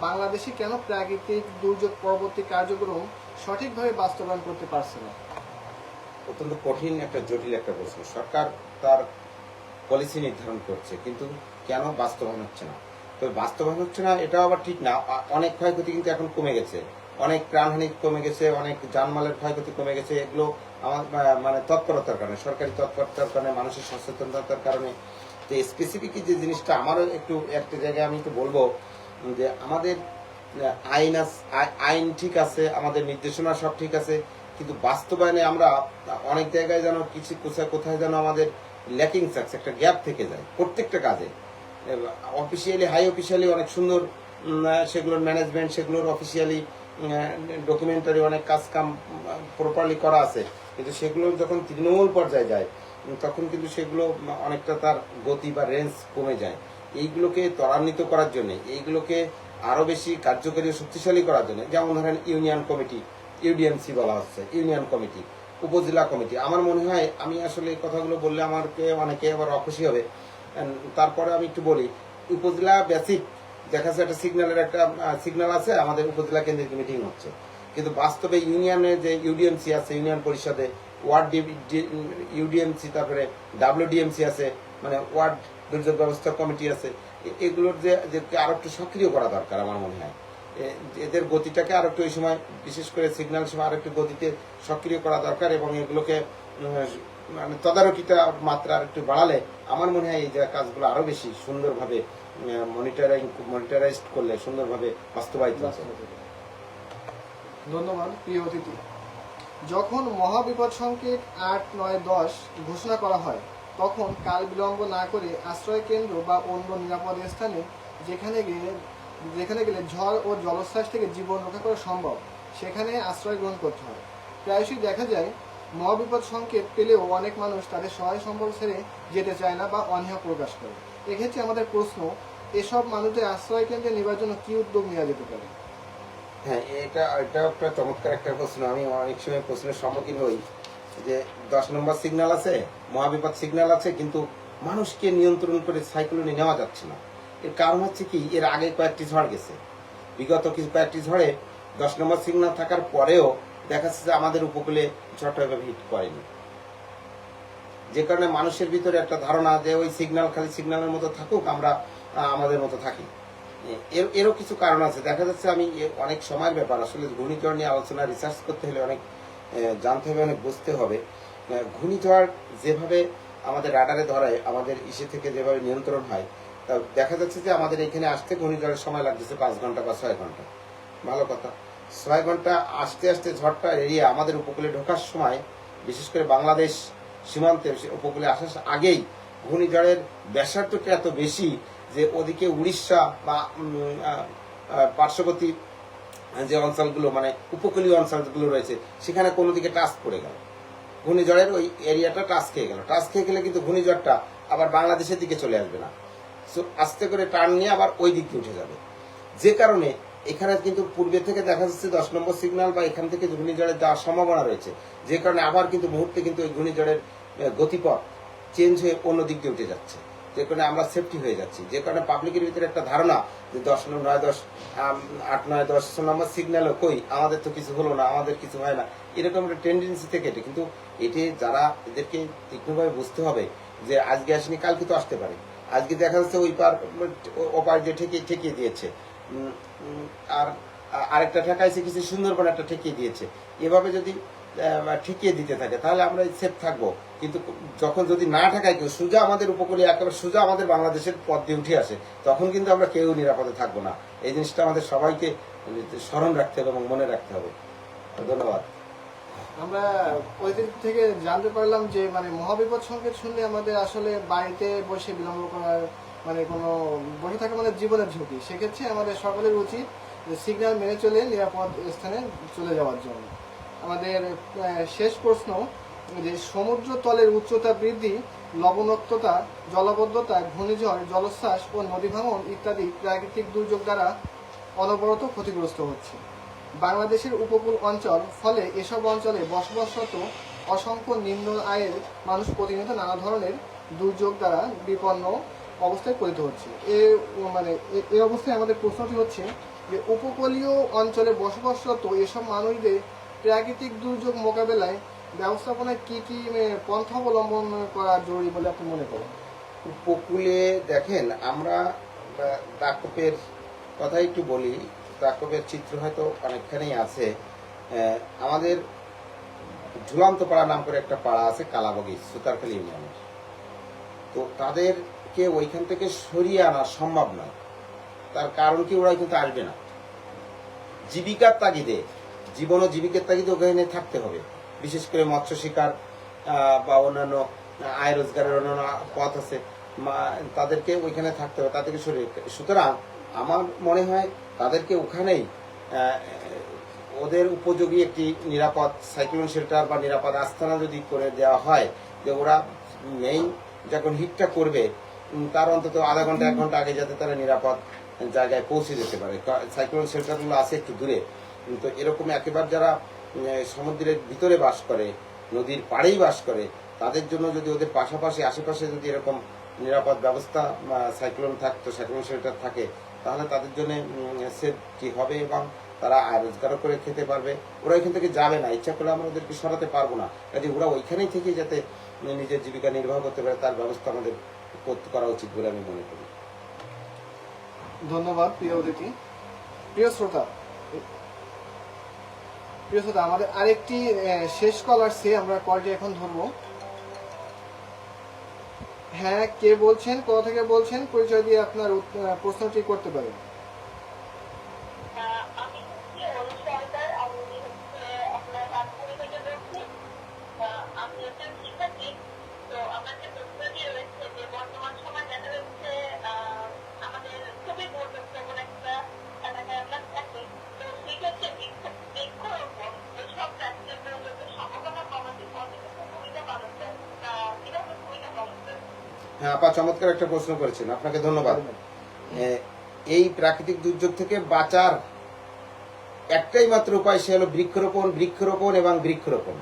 Speaker 1: বাংলাদেশে কেন প্রাকৃতিক দুর্যোগ পরবর্তী কার্যক্রম সঠিকভাবে বাস্তবায়ন করতে পারছে না?
Speaker 2: অত্যন্ত কঠিন একটা জটিল একটা প্রশ্ন। সরকার তার পলিসি নির্ধারণ করছে, কিন্তু কেন বাস্তবায়ন হচ্ছে না? তবে বাস্তবায়ন হচ্ছে না এটাও আবার ঠিক না। অনেক ক্ষয়ক্ষতি কিন্তু এখন কমে গেছে, অনেক প্রাণহানি কমে গেছে, অনেক জানমালের ক্ষয়ক্ষতি কমে গেছে। এগুলো আমার মানে তৎপরতার কারণে, সরকারি তৎপরতার কারণে, মানুষের সচেতনতার কারণে। তো স্পেসিফিক যে জিনিসটা আমারও একটু একটা জায়গায় আমি তো বলবো যে আমাদের আইন ঠিক আছে, আমাদের নির্দেশনা সব ঠিক আছে, কিন্তু বাস্তবায়নে আমরা অনেক জায়গায় যেন কিছু কোথায় যেন আমাদের ল্যাকিং থাকছে, একটা গ্যাপ থেকে যায় প্রত্যেকটা কাজে। অফিসিয়ালি হাই অফিসিয়ালি অনেক সুন্দর সেগুলোর ম্যানেজমেন্ট, সেগুলোর অফিসিয়ালি ডকুমেন্টারি অনেক কাজ কাম প্রপারলি করা আছে, কিন্তু সেগুলো যখন তৃণমূল পর্যায়ে যায় তখন কিন্তু সেগুলো অনেকটা তার গতি বা রেঞ্জ কমে যায়। এইগুলোকে ত্বরান্বিত করার জন্য, এইগুলোকে আরো বেশি কার্যকরী ও শক্তিশালী করার জন্য, যেমন ধরেন ইউনিয়ন কমিটি, ইউডিএমসি বলা হচ্ছে, ইউনিয়ন কমিটি, উপজেলা কমিটি। আমার মনে হয়, আমি আসলে এই কথাগুলো বললে আমাকে অনেকে আবার অখুশি হবে, তারপরে আমি একটু বলি। উপজেলা বেসিক দেখা যাচ্ছে একটা সিগন্যাল আছে, আমাদের উপজেলা কেন্দ্রিক মিটিং হচ্ছে, কিন্তু বাস্তবে ইউনিয়নে যে ইউডিএমসি আছে, ইউনিয়ন পরিষদে ওয়ার্ড ইউডিএমসি, তারপরে ডাব্লিউডিএমসি আছে, মানে ওয়ার্ড দুর্যোগ ব্যবস্থা কমিটি আছে। এগুলোর যে আরো একটু সক্রিয় করা দরকার আমার মনে হয়। এদের গতিটাকে আরো একটু ওই সময়, বিশেষ করে সিগন্যাল সময় আরো একটু গতিতে সক্রিয় করা দরকার, এবং এগুলোকে মানে তদারকিটা মাত্রা আর একটু বাড়ালে আমার মনে হয় এই যে কাজগুলো আরো বেশি সুন্দরভাবে মনিটরাইজ করলে সুন্দরভাবে বাস্তবায়িত হবে।
Speaker 1: ধন্যবাদ প্রিয় অতিথি। যখন মহাবিপদ সংকেত 8, 9, 10 ঘোষণা করা হয় তখন কাল বিলম্ব না করে আশ্রয় কেন্দ্র বা অন্য নিরাপদ স্থানে যেখানে গেলে ঝড় ও জলোচ্ছ্বাস থেকে জীবন রক্ষা করা সম্ভব সেখানে আশ্রয় গ্রহণ করতে হয়। প্রায়শই দেখা যায় মহাবিপদ সংকেত পেলেও অনেক মানুষ তাদের সহায় সম্বল ছেড়ে যেতে চায় না বা অনীহা প্রকাশ করে। এক্ষেত্রে আমাদের প্রশ্ন, এসব মানুষদের আশ্রয় কেন্দ্রে নেওয়ার জন্য কি উদ্যোগ নেওয়া যেতে পারে?
Speaker 2: হ্যাঁ, এটা একটা চমৎকার একটা প্রশ্ন। আমি অনেক সময় প্রশ্নের সম্মুখীন হই যে 10 নম্বর সিগন্যাল আছে, মহাবিপদ সিগন্যাল আছে, কিন্তু মানুষকে নিয়ন্ত্রণ করে সাইক্লোনে নেওয়া যাচ্ছে না। এর কারণ হচ্ছে কি, এর আগে কয়েকটি ঝড় গেছে, বিগত কয়েকটি ঝড়ে 10 নম্বর সিগন্যাল থাকার পরেও দেখা যাচ্ছে যে আমাদের উপকূলে ঝড়টা এভাবে হিট করেনি। যে কারণে মানুষের ভিতরে একটা ধারণা যে ওই সিগন্যাল খালি সিগন্যালের মতো থাকুক, আমরা আমাদের মতো থাকি। এরও কিছু কারণ আছে। দেখা যাচ্ছে, আমি অনেক সময়ের ব্যাপার, আসলে ঘূর্ণিঝড় নিয়ে আলোচনা রিসার্চ করতে হলে অনেক জানতে হবে, অনেক বুঝতে হবে। ঘূর্ণিঝড় যেভাবে আমাদের রাডারে ধরে, আমাদের ইসে থেকে যেভাবে নিয়ন্ত্রণ হয়, তা দেখা যাচ্ছে যে আমাদের এখানে আসতে ঘূর্ণিঝড়ের সময় লাগতেছে 5 ঘন্টা বা 6 ঘন্টা। ভালো কথা, 6 ঘন্টা আসতে আসতে ঝড়টা এড়িয়ে আমাদের উপকূলে ঢোকার সময়, বিশেষ করে বাংলাদেশ সীমান্তে উপকূলে আসার আগেই ঘূর্ণিঝড়ের ব্যাসার্ধটা এত বেশি যে ওদিকে উড়িষ্যা বা পার্শ্ববর্তী যে অঞ্চলগুলো, মানে উপকূলীয় অঞ্চলগুলো রয়েছে, সেখানে কোনো দিকে টাচ পড়ে গেল, ঘূর্ণিঝড়ের ওই এরিয়াটা টাচ খেয়ে গেল। টাচ খেয়ে গেলে কিন্তু ঘূর্ণিঝড়টা আবার বাংলাদেশের দিকে চলে আসবে না, আস্তে করে টার্ন নিয়ে আবার ওই দিকে উঠে যাবে। যে কারণে এখানে কিন্তু পূর্বে থেকে দেখা যাচ্ছে 10 নম্বর সিগন্যাল বা এখান থেকে ঘূর্ণিঝড়ের যাওয়ার সম্ভাবনা রয়েছে। যে কারণে আবার কিন্তু মুহূর্তে কিন্তু ওই ঘূর্ণিঝড়ের গতিপথ চেঞ্জ হয়ে অন্য দিক দিয়ে উঠে যাচ্ছে, যে কারণে আমরা সেফটি হয়ে যাচ্ছি। যে কারণে পাবলিকের ভিতরে একটা ধারণা যে 10, 9, 10, 8, 9, 10 নম্বর সিগন্যালও কই, আমাদের তো কিছু হলো না, আমাদের কিছু হয় না, এরকম একটা টেন্ডেন্সি থেকে এটি। কিন্তু এটি যারা, এদেরকে তীক্ষ্ণভাবে বুঝতে হবে যে আজকে আসেনি, কালকে তো আসতে পারে। আজকে দেখা যাচ্ছে ওই ওপার যে ঠেকিয়ে দিয়েছে, আর আরেকটা ঠেকাইছে কিছু, সুন্দরবন একটা ঠেকিয়ে দিয়েছে। এভাবে যদি ঠেকিয়ে দিতে থাকে, তাহলে আমরা সেফ থাকবো। কিন্তু যখন যদি না ঠেকায় কেউ, সোজা আমাদের উপকূলীয় একেবারে সোজা আমাদের বাংলাদেশের পথ দিয়ে উঠে আসে, তখন কিন্তু আমরা কেউ নিরাপদে থাকবো না। এই জিনিসটা আমাদের সবাইকে স্মরণ রাখতে হবে এবং মনে রাখতে হবে। ধন্যবাদ।
Speaker 1: আমরা ওই দিক থেকে জানতে পারলাম যে মানে মহাবিপদ সংকেত শুনলে আমাদের আসলে বাড়িতে বসে বিলম্ব করার মানে কোনো বসে থাকা মানে জীবনের ঝুঁকি। সেক্ষেত্রে আমাদের সকলের উচিত যে সিগন্যাল মেনে চলে নিরাপদ স্থানে চলে যাওয়ার জন্য। আমাদের শেষ প্রশ্ন যে সমুদ্র তলের উচ্চতা বৃদ্ধি, লবণাক্ততা, জলাবদ্ধতা, ঘূর্ণিঝড়, জলোচ্ছ্বাস ও নদী ভাঙন ইত্যাদি প্রাকৃতিক দুর্যোগ দ্বারা অনবরত ক্ষতিগ্রস্ত হচ্ছে বাংলাদেশের উপকূল অঞ্চল। ফলে এসব অঞ্চলে বসবাসরত অসংখ্য নিম্ন আয়ের মানুষ প্রতিনিয়ত নানা ধরনের দুর্যোগ দ্বারা বিপন্ন অবস্থায় পতিত হচ্ছে। এই অবস্থায় আমাদের প্রশ্নটি হচ্ছে যে উপকূলীয় অঞ্চলে বসবাসরত এসব মানুষদের প্রাকৃতিক দুর্যোগ মোকাবেলায় ব্যবস্থাপনায় কি কি পন্থা অবলম্বন করা জরুরি বলে আপনি মনে করেন?
Speaker 2: উপকূলে দেখেন, আমরা দাকপের কথা একটু বলি। দাকপের চিত্র হয়তো অনেকখানি আছে। আমাদের ঝুলন্ত পাড়া নাম করে একটা পাড়া আছে কালাবগি, সুতারখালী ইউনিয়নের। তো তাদেরকে ওইখান থেকে সরিয়ে আনা সম্ভব নয়। তার কারণ কি, ওরা কিন্তু আসবে না। জীবিকার তাগিদে, জীবন ও জীবিকার তাগিদে ওখানে থাকতে হবে। বিশেষ করে মৎস্য শিকার বা অন্যান্য আয় রোজগারের অন্যান্য পথ আছে, তাদেরকে ওইখানে থাকতে হবে, তাদেরকে সরিয়ে। সুতরাং আমার মনে হয় তাদেরকে ওখানেই ওদের উপযোগী একটি নিরাপদ সাইক্লোন শেল্টার বা নিরাপদ আস্তানা যদি করে দেওয়া হয়, যে ওরা মেইন যখন হিটটা করবে তার অন্তত আধা ঘন্টা 1 ঘন্টা আগে যাতে তারা নিরাপদ জায়গায় পৌঁছে যেতে পারে। সাইক্লোন শেল্টারগুলো আছে একটু দূরে, তো এরকম একেবারে যারা সমুদ্রের ভিতরে বাস করে, নদীর পাড়েই বাস করে, তাদের জন্য যদি ওদের পাশাপাশি আশেপাশে যদি এরকম নিরাপদ ব্যবস্থা সাইক্লোন থাকতো, সাইক্লোন শেল্টার থাকে, তাহলে তাদের জন্য সেফটি হবে এবং তারা আয় রোজগারও করে খেতে পারবে। ওরা এখান থেকে যাবে না, ইচ্ছা করলে আমরা ওদেরকে সরাতে পারবো না। কাজে ওরা ওইখানেই থেকে যাতে নিজের জীবিকা নির্বাহ করতে পারে, তার ব্যবস্থা আমাদের করা উচিত বলে আমি মনে করি।
Speaker 1: ধন্যবাদ প্রিয় অতিথি। প্রিয় শ্রোতা, আমাদের আরেকটি শেষ কল আসছে, আমরা কলটি এখন ধরবো। হ্যাঁ, কে বলছেন, কোথা থেকে বলছেন, পরিচয় দিয়ে আপনার প্রশ্নটি করতে পারেন।
Speaker 2: হ্যাঁ আপা, চমৎকার একটা প্রশ্ন করেছেন, আপনাকে ধন্যবাদ। এই প্রাকৃতিক দুর্যোগ থেকে বাঁচার একটাই মাত্র উপায়, সে হলো বৃক্ষরোপণ, বৃক্ষরোপণ এবং বৃক্ষরোপণ।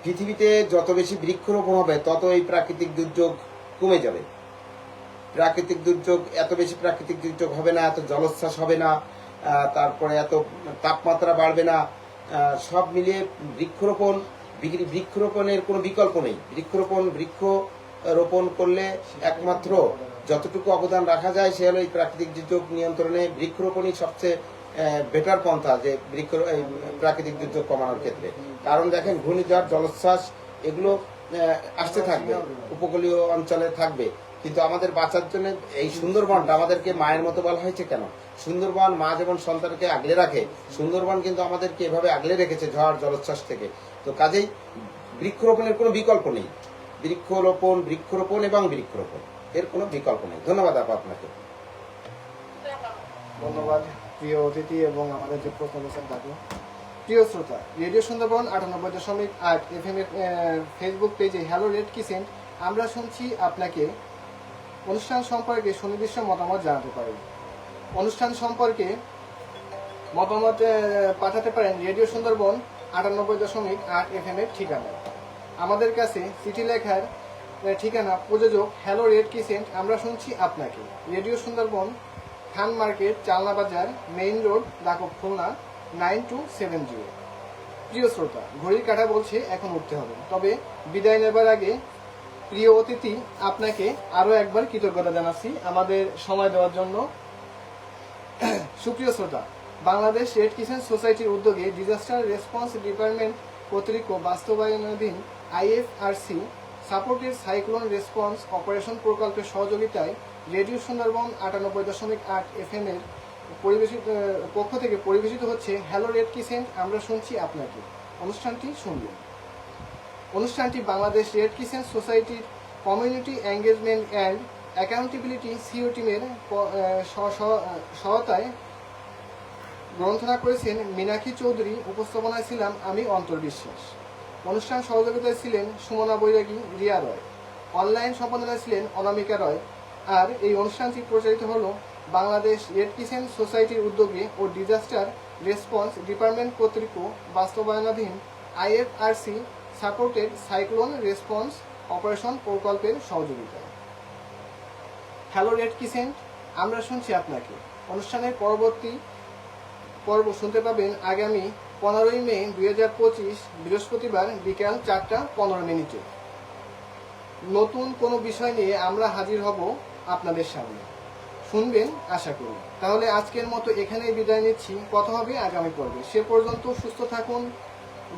Speaker 2: পৃথিবীতে যত বেশি বৃক্ষরোপণ হবে তত এই প্রাকৃতিক দুর্যোগ কমে যাবে। প্রাকৃতিক দুর্যোগ, এত বেশি প্রাকৃতিক দুর্যোগ হবে না, এত জলোচ্ছ্বাস হবে না, তারপরে এত তাপমাত্রা বাড়বে না। সব মিলিয়ে বৃক্ষরোপণের কোনো বিকল্প নেই। বৃক্ষ রোপণ করলে একমাত্র যতটুকু অবদান রাখা যায় সে হলো এই প্রাকৃতিক দুর্যোগ নিয়ন্ত্রণে বৃক্ষরোপণই সবচেয়ে বেটার পন্থা, যে প্রাকৃতিক দুর্যোগ কমানোর ক্ষেত্রে। কারণ দেখেন, ঘূর্ণিঝড়, জলোচ্ছ্বাস এগুলো আসতে থাকবে, উপকূলীয় অঞ্চলে থাকবে, কিন্তু আমাদের বাঁচার জন্য এই সুন্দরবনটা আমাদেরকে মায়ের মতো বলা হয়েছে কেন? সুন্দরবন মা যেমন সন্তানকে আগলে রাখে, সুন্দরবন কিন্তু আমাদেরকে এভাবে আগলে রেখেছে ঝড় জলোচ্ছ্বাস থেকে। তো কাজেই বৃক্ষরোপণের কোনো বিকল্প নেই। বৃক্ষরোপণ এবং বৃক্ষরোপণ, এর কোনো বিকল্প নেই। ধন্যবাদ আপা আপনাকে।
Speaker 1: ধন্যবাদ প্রিয় অতিথি এবং আমাদের যে প্রশ্ন করেছেন তাকে। প্রিয় শ্রোতা, রেডিও সুন্দরবন 98.8 FM এর ফেসবুক পেজে হ্যালো রেড কিসেন্ট আমরা শুনছি আপনাকে অনুষ্ঠান সম্পর্কে সুনির্দিষ্ট মতামত জানাতে পারেন। অনুষ্ঠান সম্পর্কে মতামত পাঠাতে পারেন রেডিও সুন্দরবন 98.8 FM এর ঠিকানায়। আমাদের কাছে চিঠি লেখার ঠিকানা প্রযোজক হ্যালো রেড কিসেন্ট আমরা শুনছি আপনাকে, রেডিও সুন্দরবন, খান মার্কেট, চালনা বাজার, মেইন রোড, দাকব, খুলনা 9270। প্রিয় শ্রোতা, ঘড়ির কাঁটা বলছে এখন উঠতে হবে, তবে বিদায় নেবার আগে প্রিয় অতিথি আপনাকে আরও একবার কৃতজ্ঞতা জানাচ্ছি আমাদের সময় দেওয়ার জন্য। সুপ্রিয় শ্রোতা, বাংলাদেশ রেড কিসেন্ট সোসাইটির উদ্যোগে ডিজাস্টার রেসপন্স ডিপার্টমেন্ট কর্তৃক বাস্তবায়নাধীন IFRC supported cyclone response operation প্রকল্পের সহযোগিতায় রেডিও সুন্দরবন 98.8 FM এর পক্ষ থেকে পরিবেশিত হচ্ছে হ্যালো রেড ক্রিসেন্ট, আমরা শুনছি আপনাকে। অনুষ্ঠানটি শুনবেন। অনুষ্ঠানটি বাংলাদেশ রেড ক্রিসেন্ট সোসাইটির community engagement and accountability CO টিমের সহায়তায় গ্রন্থনা করেছেন মীনাক্ষী চৌধুরী। উপস্থাপনায় ছিলাম আমি অন্তর বিশ্বাস। অনুষ্ঠান সহযোগিতায় ছিলেন সুমনা বৈরাগী, রিয়া রয়। অনলাইন সম্পাদনায় ছিলেন অনামিকা রয়। আর এই অনুষ্ঠানটি প্রচারিত হলো বাংলাদেশ রেড ক্রিসেন্ট সোসাইটির উদ্যোগে ও ডিজাস্টার রেসপন্স ডিপার্টমেন্ট কর্তৃক বাস্তবায়নাধীন IFRC supported cyclone response operation প্রকল্পের সহযোগিতায়। হ্যালো রেড ক্রিসেন্ট, আমরা শুনছি আপনাকে। অনুষ্ঠানের পরবর্তী পর্ব শুনতে পাবেন আগামী 15 মে 2025 বৃহস্পতিবার বিকাল 4:15। নতুন কোনো বিষয় নিয়ে আমরা হাজির হব আপনাদের সামনে, শুনবেন আশা করি। তাহলে আজকের মতো এখানেই বিদায় নিচ্ছি, কথা হবে আগামী পর্বে। সে পর্যন্ত সুস্থ থাকুন,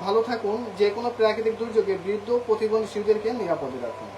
Speaker 1: ভালো থাকুন, যে কোনো প্রাকৃতিক দুর্যোগে বৃদ্ধ প্রতিবন্ধী শিশুদেরকে নিরাপদে রাখুন।